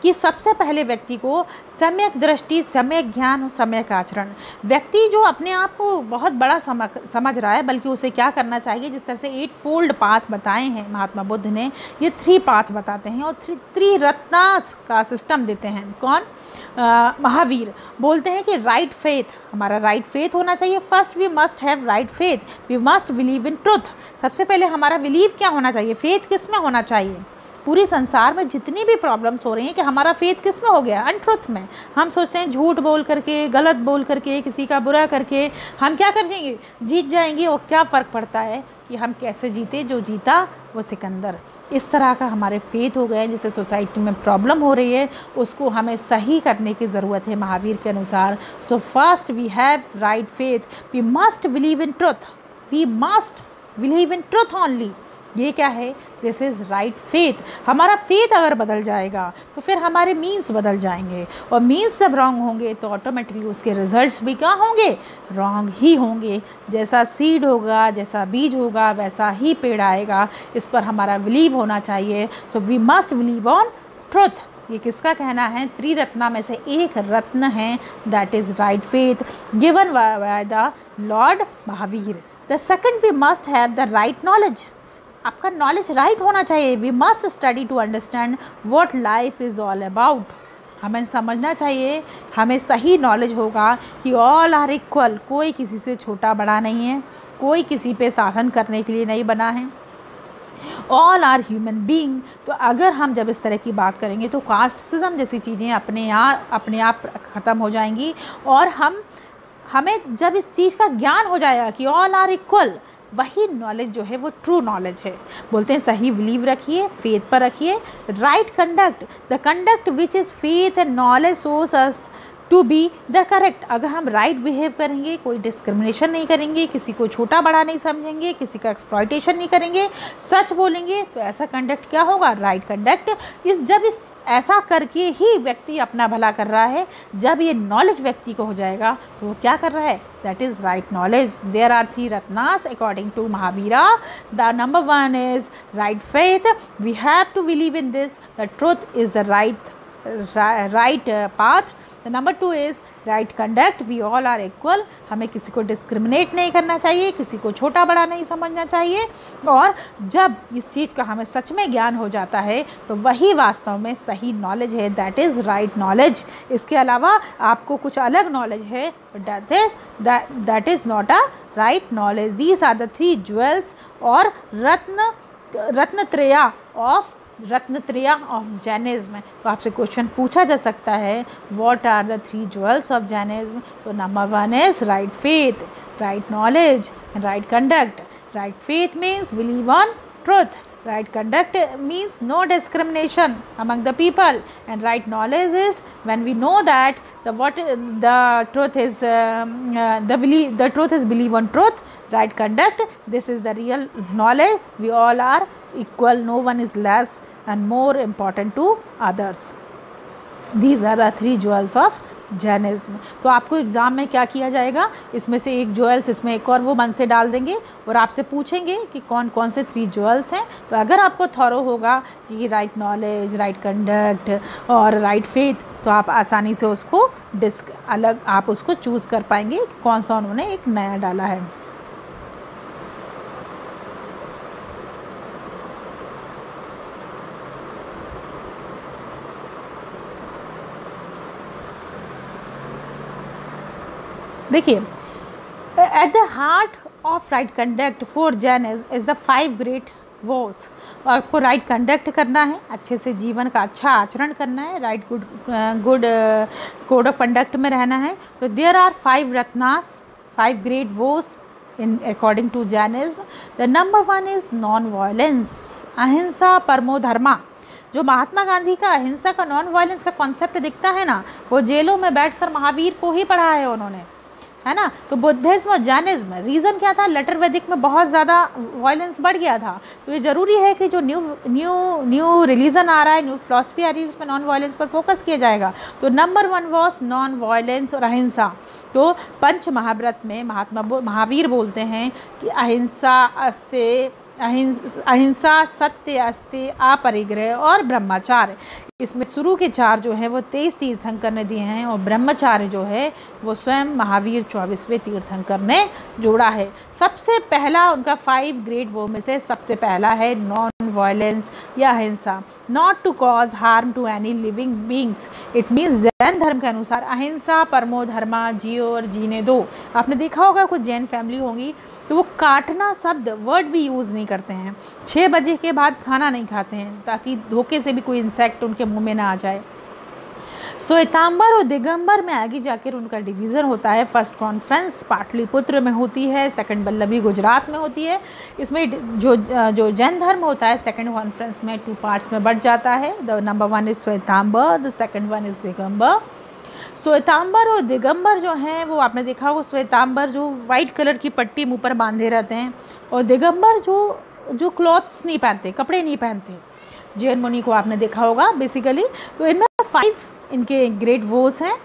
कि सबसे पहले व्यक्ति को सम्यक दृष्टि, सम्यक ज्ञान और सम्यक आचरण। व्यक्ति जो अपने आप को बहुत बड़ा समझ रहा है, बल्कि उसे क्या करना चाहिए, जिस तरह से 8 फोल्ड पाथ बताए हैं महात्मा बुद्ध ने, ये 3 पाथ बताते हैं और त्रिरत्नास का सिस्टम देते हैं। कौन? महावीर बोलते हैं कि राइट फेथ, हमारा राइट फेथ होना चाहिए। First we must have right faith, we must believe in truth. सबसे पहले हमारा बिलीव क्या होना चाहिए, फेथ किस में होना चाहिए? पूरी संसार में जितनी भी प्रॉब्लम्स हो रही हैं कि हमारा फेथ किस में हो गया, अनट्रुथ में। हम सोचते हैं झूठ बोल करके, गलत बोल करके, किसी का बुरा करके हम क्या कर जाएंगे, जीत जाएंगे। और क्या फ़र्क पड़ता है कि हम कैसे जीते, जो जीता वो सिकंदर। इस तरह का हमारे फेथ हो गए। जिससे सोसाइटी में प्रॉब्लम हो रही है उसको हमें सही करने की ज़रूरत है महावीर के अनुसार। So first we have right faith, we must believe in truth, we must believe in truth only. ये क्या है? This is right faith. हमारा फेथ अगर बदल जाएगा तो फिर हमारे मीन्स बदल जाएंगे, और मीन्स जब रॉन्ग होंगे तो ऑटोमेटिकली उसके रिजल्ट्स भी क्या होंगे, रॉन्ग ही होंगे। जैसा सीड होगा, जैसा बीज होगा, वैसा ही पेड़ आएगा। इस पर हमारा बिलीव होना चाहिए। So we must believe on truth. ये किसका कहना है? त्रिरत्ना में से एक रत्न है, that is right faith given by the lord Mahavir. The second, we must have the right knowledge. आपका नॉलेज राइट होना चाहिए। We must study to understand what life is all about. हमें समझना चाहिए, हमें सही नॉलेज होगा कि ऑल आर इक्वल, कोई किसी से छोटा बड़ा नहीं है, कोई किसी पे शासन करने के लिए नहीं बना है। All are human being. तो अगर हम जब इस तरह की बात करेंगे तो कास्टिज्म जैसी चीज़ें अपने आप ख़त्म हो जाएंगी। और हमें जब इस चीज़ का ज्ञान हो जाएगा कि ऑल आर इक्वल, वही नॉलेज जो है वो ट्रू नॉलेज है। बोलते हैं सही बिलीव रखिए, फेथ पर रखिए। Right conduct, the conduct which is faith and knowledge source us to be the correct. अगर हम राइट बिहेव करेंगे, कोई डिस्क्रिमिनेशन नहीं करेंगे, किसी को छोटा बड़ा नहीं समझेंगे, किसी का एक्सप्लॉयटेशन नहीं करेंगे, सच बोलेंगे, तो ऐसा कंडक्ट क्या होगा, राइट कंडक्ट। जब ऐसा करके ही व्यक्ति अपना भला कर रहा है, जब ये नॉलेज व्यक्ति को हो जाएगा तो वो क्या कर रहा है, that is right knowledge. There are 3 रत्नास according to Mahavira. The number 1 is right faith, we have to believe in this, the truth is the right path. The number 2 is right conduct, we all are equal, हमें किसी को discriminate नहीं करना चाहिए, किसी को छोटा बड़ा नहीं समझना चाहिए। और जब इस चीज़ का हमें सच में ज्ञान हो जाता है तो वही वास्तव में सही नॉलेज है, दैट इज़ राइट नॉलेज। इसके अलावा आपको कुछ अलग नॉलेज है, that is not a right knowledge. These are the 3 jewels और रत्नत्रया ऑफ जैनिज्म। तो आपसे क्वेश्चन पूछा जा सकता है, what are the 3 jewels of Jainism. तो number 1 is right faith, right knowledge and right conduct. Right faith means believe on truth, right conduct means no discrimination among the people, and right knowledge is when we know that the truth is the truth is believe on truth. Right conduct, this is the real knowledge, we all are equal, no one is less and more important to others. These are the 3 jewels of Jainism. तो आपको exam में क्या किया जाएगा, इसमें से एक jewels, इसमें एक और वो मन से डाल देंगे और आपसे पूछेंगे कि कौन कौन से 3 ज्वेल्स हैं। तो अगर आपको थॉरो होगा कि राइट नॉलेज, राइट कंडक्ट और राइट फेथ, तो आप आसानी से उसको आप उसको चूज़ कर पाएंगे कि कौन सा उन्होंने एक नया डाला है। देखिए, at the heart of right conduct for Jainism is the 5 great vows. आपको राइट कंडक्ट करना है, अच्छे से जीवन का अच्छा आचरण करना है, right good code of conduct में रहना है। तो देयर आर 5 रत्नास, 5 great vows in according to Jainism. The number 1 is non violence, अहिंसा परमो धर्मा। जो महात्मा गांधी का अहिंसा का, नॉन वायलेंस का कॉन्सेप्ट दिखता है ना, वो जेलों में बैठकर महावीर को ही पढ़ा है उन्होंने, है ना। तो बुद्धिज्म और जैनिज्म, रीज़न क्या था, लेटर वैदिक में बहुत ज़्यादा वायलेंस बढ़ गया था। तो ये ज़रूरी है कि जो न्यू रिलीजन आ रहा है, न्यू फिलॉसफी आ रही है, उसमें नॉन वायलेंस पर फोकस किया जाएगा। तो नंबर 1 वॉज नॉन वायलेंस और अहिंसा। तो पंच महाव्रत में महावीर बोलते हैं कि अहिंसा, सत्य, अस्ते, अपरिग्रह और ब्रह्मचार्य। इसमें शुरू के 4 जो है वो 23 तीर्थंकर ने दिए हैं, और ब्रह्मचार्य जो है वो स्वयं महावीर 24वें तीर्थंकर ने जोड़ा है। सबसे पहला उनका 5 ग्रेट वो में से सबसे पहला है नॉन वायलेंस या अहिंसा, not to cause harm to any living beings. It means Jain धर्म के अनुसार अहिंसा परमो धर्मा, जियो और जीने दो। आपने देखा होगा कुछ जैन फैमिली होंगी तो वो काटना शब्द, वर्ड भी यूज़ नहीं करते हैं। 6 बजे के बाद खाना नहीं खाते हैं ताकि धोखे से भी कोई इंसेक्ट उनके मुंह में ना आ जाए। श्वेतांबर और दिगंबर में आगे जाकर उनका डिवीज़न होता है। फर्स्ट कॉन्फ्रेंस पाटलिपुत्र में होती है, सेकंड वल्लभी गुजरात में होती है। इसमें जो जैन धर्म होता है सेकंड कॉन्फ्रेंस में 2 पार्ट्स में बढ़ जाता है। The number 1 is Shvetambar, the second 1 is Digambar. Shvetambar और दिगंबर जो हैं वो आपने देखा होगा, श्वेतांबर जो वाइट कलर की पट्टी मुँह पर बांधे रहते हैं, और दिगंबर जो क्लॉथ्स नहीं पहनते, कपड़े नहीं पहनते, जैन मुनि को आपने देखा होगा बेसिकली। तो इनमें 5 इनके ग्रेट वोस हैं,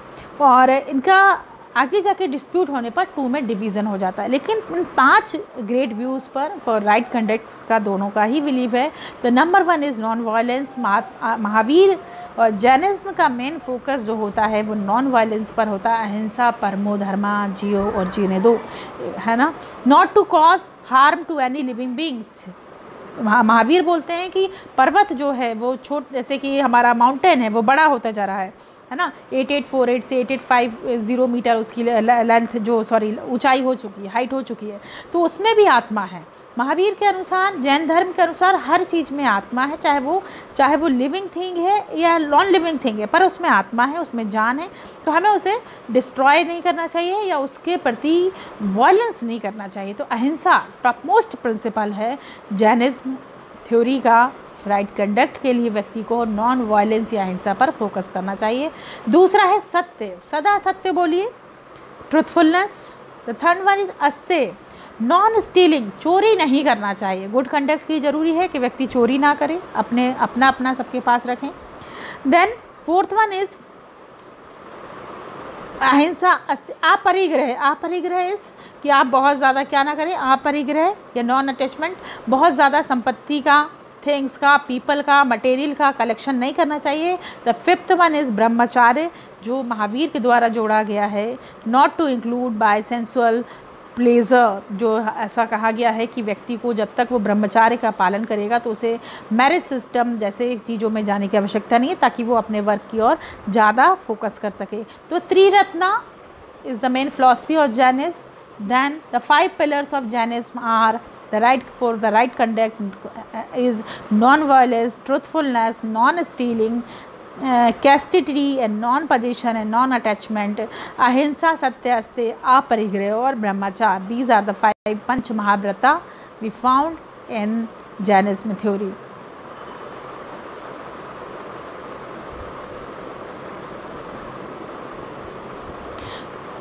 और इनका आगे जाके डिस्प्यूट होने पर 2 में डिवीज़न हो जाता है। लेकिन इन 5 ग्रेट व्यूज़ पर फॉर राइट कंडक्ट का दोनों का ही बिलीव है। तो number 1 is non violence. Mahavir और जैनिज्म का मेन फोकस जो होता है वो नॉन वायलेंस पर होता है, अहिंसा परमो धर्मा, जियो और जीने दो, है ना। Not to cause harm to any living beings. Mahavir बोलते हैं कि पर्वत जो है वो जैसे कि हमारा माउंटेन है वो बड़ा होता जा रहा है ना। 8848 से 8850 मीटर उसकी लेंथ ऊंचाई हो चुकी है, हाइट हो चुकी है। तो उसमें भी आत्मा है। महावीर के अनुसार, जैन धर्म के अनुसार हर चीज़ में आत्मा है, चाहे वो लिविंग थिंग है या नॉन लिविंग थिंग है, पर उसमें आत्मा है, उसमें जान है। तो हमें उसे डिस्ट्रॉय नहीं करना चाहिए या उसके प्रति वायलेंस नहीं करना चाहिए। तो अहिंसा टॉप मोस्ट प्रिंसिपल है जैनिज्म थ्योरी का, राइट कंडक्ट के लिए व्यक्ति को नॉन वायलेंस या हिंसा पर फोकस करना चाहिए। दूसरा है सत्य, सदा सत्य बोलिए, truthfulness. The third one is अस्ते, नॉन स्टीलिंग, चोरी नहीं करना चाहिए। गुड कंडक्ट की जरूरी है कि व्यक्ति चोरी ना करे, अपना सबके पास रखें। देन फोर्थ वन इज अहिंसा, अपरिग्रह। अपरिग्रह इस कि आप बहुत ज़्यादा क्या ना करें, अपरिग्रह या नॉन अटैचमेंट, बहुत ज़्यादा संपत्ति का, थिंग्स का, पीपल का, मटेरियल का कलेक्शन नहीं करना चाहिए। The fifth one is brahmacharya, जो महावीर के द्वारा जोड़ा गया है, not to include by sensual pleasure, जो ऐसा कहा गया है कि व्यक्ति को जब तक वो ब्रह्मचार्य का पालन करेगा तो उसे मैरिज सिस्टम जैसे चीज़ों में जाने की आवश्यकता नहीं है, ताकि वो अपने वर्क की ओर ज़्यादा फोकस कर सके। तो Triratna is the main philosophy of Jainism. Then the 5 pillars of Jainism are the right conduct is non-violence, truthfulness, non-stealing, chastity and non-possession and non-attachment, ahimsa, satya, aste, aparigraha और brahmacharya. These are the 5 Panch Mahavrata we found in Jainism theory.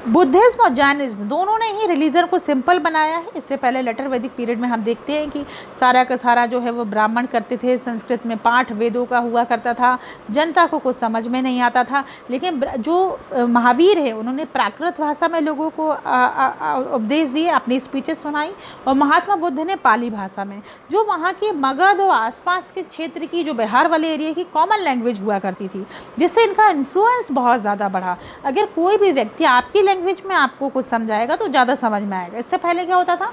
Buddhism और Jainism दोनों ने ही religion को simple बनाया है। इससे पहले letter वैदिक पीरियड में हम देखते हैं कि सारा का सारा जो है वो ब्राह्मण करते थे, संस्कृत में पाठ वेदों का हुआ करता था, जनता को कुछ समझ में नहीं आता था। लेकिन जो महावीर है उन्होंने प्राकृत भाषा में लोगों को उपदेश दिए, अपनी स्पीचेस सुनाई, और महात्मा बुद्ध ने पाली भाषा में, जो वहाँ के मगध और आसपास के क्षेत्र की, जो बिहार वाले एरिया की कॉमन लैंग्वेज हुआ करती थी, जिससे इनका इन्फ्लुएंस बहुत ज़्यादा बढ़ा। अगर कोई भी व्यक्ति आपकी लैंग्वेज में आपको कुछ समझाएगा तो ज़्यादा समझ में आएगा। इससे पहले क्या होता था,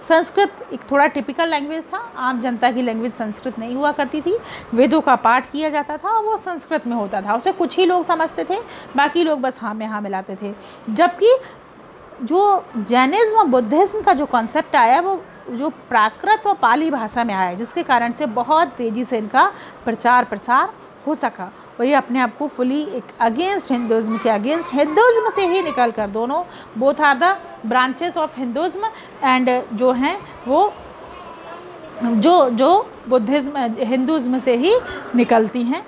संस्कृत एक थोड़ा टिपिकल लैंग्वेज था, आम जनता की लैंग्वेज संस्कृत नहीं हुआ करती थी, वेदों का पाठ किया जाता था और वो संस्कृत में होता था, उसे कुछ ही लोग समझते थे, बाकी लोग बस हाँ में हाँ मिलाते थे। जबकि जो जैनिज्म और बुद्धिज्म का जो कॉन्सेप्ट आया वो जो प्राकृत और पाली भाषा में आया, जिसके कारण से बहुत तेज़ी से इनका प्रचार प्रसार हो सका, और ये अपने आप को फुली एक अगेंस्ट हिंदुज़्म के अगेंस्ट, हिंदुज़्म से ही निकल कर, दोनों both are the branches of Hinduism and जो हैं वो जो बुद्धिज़्म हिंदुज़्म से ही निकलती हैं।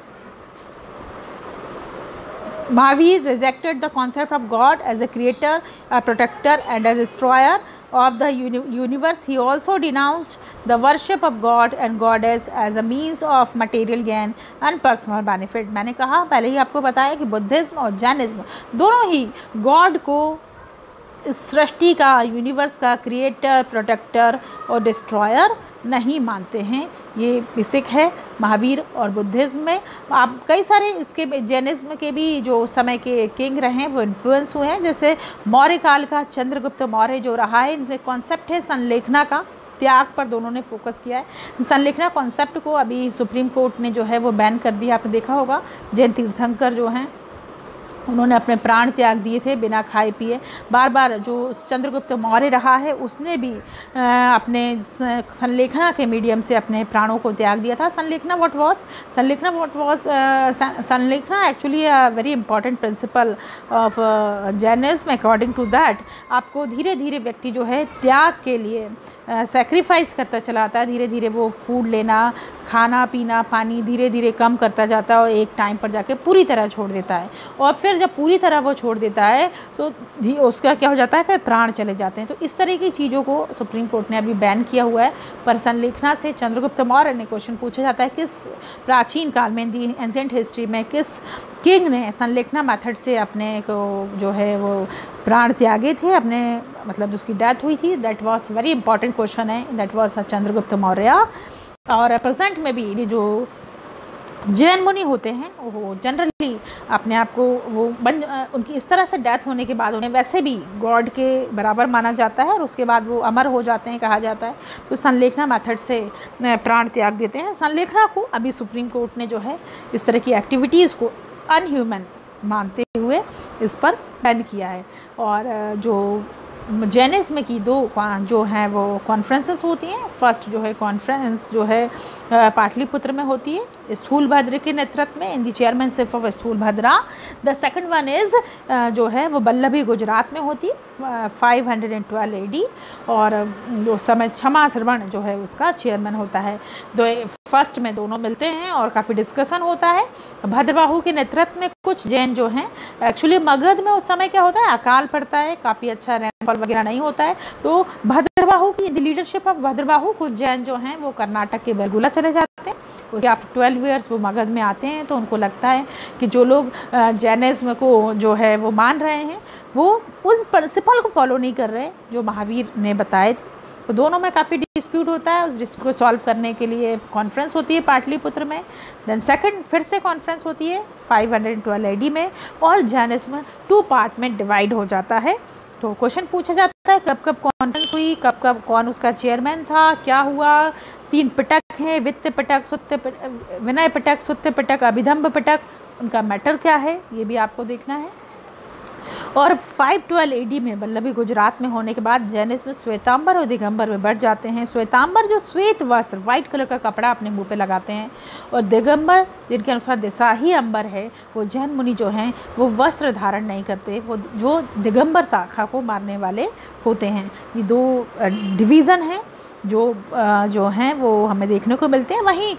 Mahavir rejected the concept of God as a creator, a protector and a destroyer of the universe. He also denounced the worship of God and Goddess as a means of material gain and personal benefit. मैंने कहा पहले ही आपको बताया कि Buddhism और Jainism दोनों ही God को, इस सृष्टि का, यूनिवर्स का क्रिएटर, प्रोटेक्टर और डिस्ट्रॉयर नहीं मानते हैं। ये बेसिक है महावीर और बुद्धिज्म में। आप कई सारे इसके जैनिज्म के भी जो समय के किंग रहे हैं वो इन्फ्लुएंस हुए हैं, जैसे मौर्य काल का चंद्रगुप्त मौर्य जो रहा है, इनके कॉन्सेप्ट है संलेखना का, त्याग पर दोनों ने फोकस किया है। संलेखना कॉन्सेप्ट को अभी सुप्रीम कोर्ट ने जो है वो बैन कर दिया, आपने देखा होगा। जैन तीर्थंकर जो हैं उन्होंने अपने प्राण त्याग दिए थे बिना खाए पिए। बार बार जो चंद्रगुप्त मौर्य रहा है उसने भी अपने संलेखना के मीडियम से अपने प्राणों को त्याग दिया था। Sallekhana what was, Sallekhana actually a very important principle of Jainism. According to that आपको धीरे धीरे व्यक्ति जो है त्याग के लिए सेक्रीफाइस करता चला आता है, धीरे धीरे वो फूड लेना, खाना पीना, पानी धीरे धीरे कम करता जाता है और एक टाइम पर जाके पूरी तरह छोड़ देता है। और फिर जब पूरी तरह वो छोड़ देता है तो उसका क्या हो जाता है, फिर प्राण चले जाते हैं। तो इस तरह की चीज़ों को सुप्रीम कोर्ट ने अभी बैन किया हुआ है। पर संलेखना से चंद्रगुप्त मौर्य ने क्वेश्चन पूछा जाता है किस प्राचीन काल में, दी एंसेंट हिस्ट्री में किस किंग ने संलेखना मेथड से अपने को जो है वो प्राण त्यागे थे, अपने मतलब उसकी डेथ हुई थी। That was very important question है, दैट वाज चंद्रगुप्त मौर्य। और प्रेजेंट में भी ये जो जैन मुनि होते हैं वो जनरली अपने आप को वो उनकी इस तरह से डेथ होने के बाद उन्हें वैसे भी गॉड के बराबर माना जाता है और उसके बाद वो अमर हो जाते हैं कहा जाता है। तो संलेखना मेथड से प्राण त्याग देते हैं। संलेखना को अभी सुप्रीम कोर्ट ने जो है इस तरह की एक्टिविटीज़ को अनह्यूमन मानते हुए इस पर बैन किया है। और जो जैनिज्म की दो जो हैं वो कॉन्फ्रेंसेस होती हैं। फर्स्ट जो है कॉन्फ्रेंस जो है पाटलिपुत्र में होती है स्थूलभद्र के नेतृत्व में, in the chairmanship of Sthulabhadra. The second one is जो है वो बल्लभी गुजरात में होती है 512 AD, और जो समय क्षमा श्रवण जो है उसका चेयरमैन होता है। फर्स्ट में दोनों मिलते हैं और काफ़ी डिस्कशन होता है। भद्रबाहु के नेतृत्व में कुछ जैन जो हैं, एक्चुअली मगध में उस समय क्या होता है, अकाल पड़ता है, काफ़ी अच्छा रेनफॉल वगैरह नहीं होता है, तो भद्रबाहु की लीडरशिप ऑफ भद्रबाहु कुछ जैन जो हैं वो कर्नाटक के बेलगुला चले जाते हैं। उसके आफ्टर 12 ईयर्स वो मगध में आते हैं, तो उनको लगता है कि जो लोग जैनिज्म को जो है वो मान रहे हैं वो उस प्रिंसिपल को फॉलो नहीं कर रहे जो महावीर ने बताए थे। तो दोनों में काफ़ी डिस्प्यूट होता है। उस डिस्प्यूट को सॉल्व करने के लिए कॉन्फ्रेंस होती है पाटलिपुत्र में। देन सेकंड फिर से कॉन्फ्रेंस होती है 512 AD में, और जैनिज्म 2 पार्ट में डिवाइड हो जाता है। तो क्वेश्चन पूछा जाता है कब कब कॉन्फ्रेंस हुई, कब कब कौन उसका चेयरमैन था, क्या हुआ। 3 पिटक हैं, वित्त पिटक, सुत्त विनय पिटक, सुत्त पिटक, अभिधम्ब पिटक, उनका मैटर क्या है ये भी आपको देखना है। और 512 AD में मतलब गुजरात में होने के बाद जैनिज्म श्वेतांबर और दिगंबर में बढ़ जाते हैं। श्वेतांबर जो श्वेत वस्त्र, वाइट कलर का कपड़ा अपने मुंह पे लगाते हैं, और दिगंबर जिनके अनुसार दिशाही अंबर है, वो जैन मुनि जो हैं वो वस्त्र धारण नहीं करते, वो जो दिगंबर शाखा को मानने वाले होते हैं। ये 2 डिवीज़न हैं जो हैं वो हमें देखने को मिलते हैं। वहीं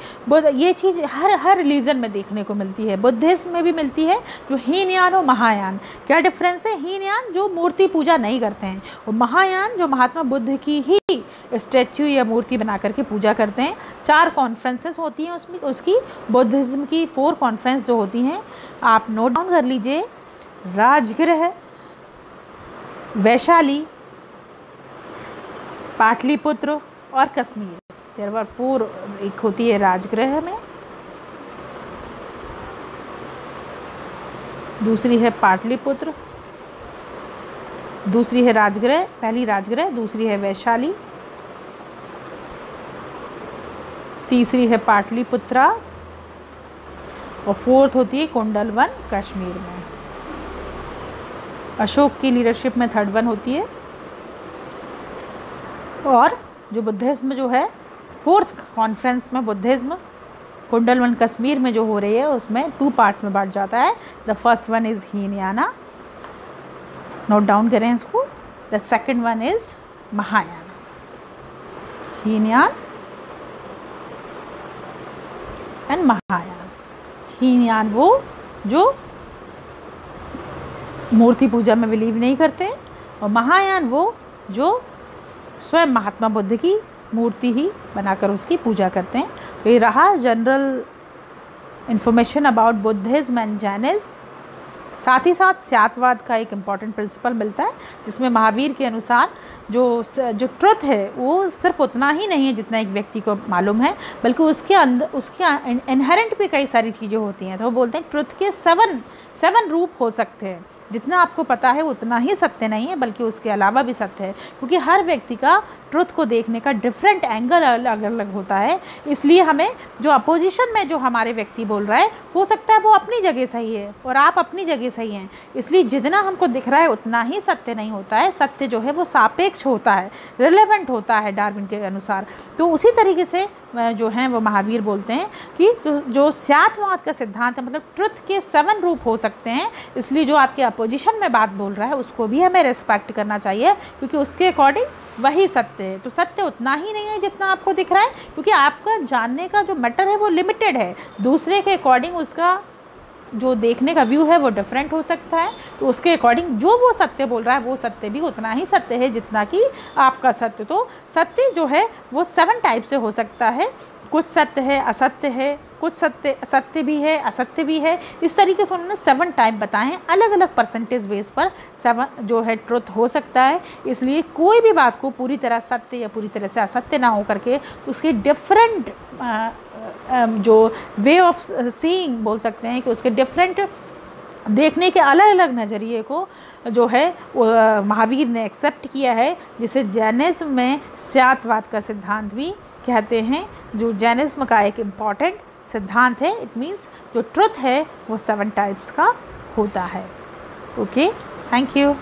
ये चीज़ हर रिलीजन में देखने को मिलती है, बुद्धिज्म में भी मिलती है, जो हीनयान और महायान। क्या डिफरेंस है? हीनयान जो मूर्ति पूजा नहीं करते हैं, और महायान जो महात्मा बुद्ध की ही स्टैच्यू या मूर्ति बना करके पूजा करते हैं। 4 कॉन्फ्रेंसेस होती हैं उसमें, उसकी बुद्धिज्म की 4 कॉन्फ्रेंस जो होती हैं आप नोट डाउन कर लीजिए। राजगृह, वैशाली, पाटलिपुत्र और कश्मीर। There were 4। एक होती है राजगृह में, दूसरी है पाटलिपुत्र, दूसरी है राजगृह, पहली राजगृह, दूसरी है वैशाली, तीसरी है पाटलिपुत्रा, और 4th होती है कुंडलवन कश्मीर में। अशोक की लीडरशिप में 3rd वन होती है। और जो बुद्धिज्म जो है 4th कॉन्फ्रेंस में बुद्धिज्म कुंडलवन कश्मीर में जो हो रही है उसमें 2 पार्ट में बांट जाता है। The first one is Hinayana, note down करें इसको। The second one is Mahayana. Hinayana and Mahayana. Hinayana वो जो मूर्ति पूजा में बिलीव नहीं करते, और महायान वो जो स्वयं महात्मा बुद्ध की मूर्ति ही बनाकर उसकी पूजा करते हैं। तो ये रहा general information about Buddhism and Jainism. साथ ही साथ स्यातवाद का एक इम्पॉर्टेंट प्रिंसिपल मिलता है, जिसमें महावीर के अनुसार जो ट्रुथ है वो सिर्फ उतना ही नहीं है जितना एक व्यक्ति को मालूम है, बल्कि उसके अंदर उसके इनहेरेंट भी कई सारी चीज़ें होती हैं। तो वो बोलते हैं ट्रुथ के 7 रूप हो सकते हैं। जितना आपको पता है उतना ही सत्य नहीं है, बल्कि उसके अलावा भी सत्य है, क्योंकि हर व्यक्ति का ट्रुथ को देखने का डिफरेंट एंगल अलग अलग होता है। इसलिए हमें जो अपोजिशन में जो हमारे व्यक्ति बोल रहा है हो सकता है वो अपनी जगह सही है और आप अपनी जगह सही हैं, इसलिए जितना हमको दिख रहा है उतना ही सत्य नहीं होता है। सत्य जो है वो सापेक्ष होता है, रिलेवेंट होता है डार्विन के अनुसार। तो उसी तरीके से जो हैं वो महावीर बोलते हैं कि जो स्यातवाद का सिद्धांत है, मतलब ट्रुथ के 7 रूप हो सकते हैं, इसलिए जो आपके अपोजिशन में बात बोल रहा है उसको भी हमें रिस्पेक्ट करना चाहिए, क्योंकि उसके अकॉर्डिंग वही सत्य है। तो सत्य उतना ही नहीं है जितना आपको दिख रहा है, क्योंकि आपका जानने का जो मैटर है वो लिमिटेड है। दूसरे के अकॉर्डिंग उसका जो देखने का व्यू है वो डिफरेंट हो सकता है। तो उसके अकॉर्डिंग जो वो सत्य बोल रहा है वो सत्य भी उतना ही सत्य है जितना कि आपका सत्य। तो सत्य जो है वो 7 टाइप से हो सकता है। कुछ सत्य है, असत्य है, कुछ सत्य भी है, असत्य भी है। इस तरीके से उन्होंने 7 टाइप बताए हैं। अलग अलग परसेंटेज बेस पर 7 जो है ट्रुथ हो सकता है। इसलिए कोई भी बात को पूरी तरह सत्य या पूरी तरह से असत्य ना हो करके उसके डिफरेंट जो वे ऑफ सीइंग बोल सकते हैं कि उसके डिफरेंट देखने के अलग अलग नज़रिए को जो है महावीर ने एक्सेप्ट किया है, जिसे जैनिज्म में स्यातवाद का सिद्धांत भी कहते हैं, जो जैनिज्म का एक इम्पॉर्टेंट सिद्धांत है। इट मीन्स जो ट्रुथ है वो 7 टाइप्स का होता है। Okay, thank you.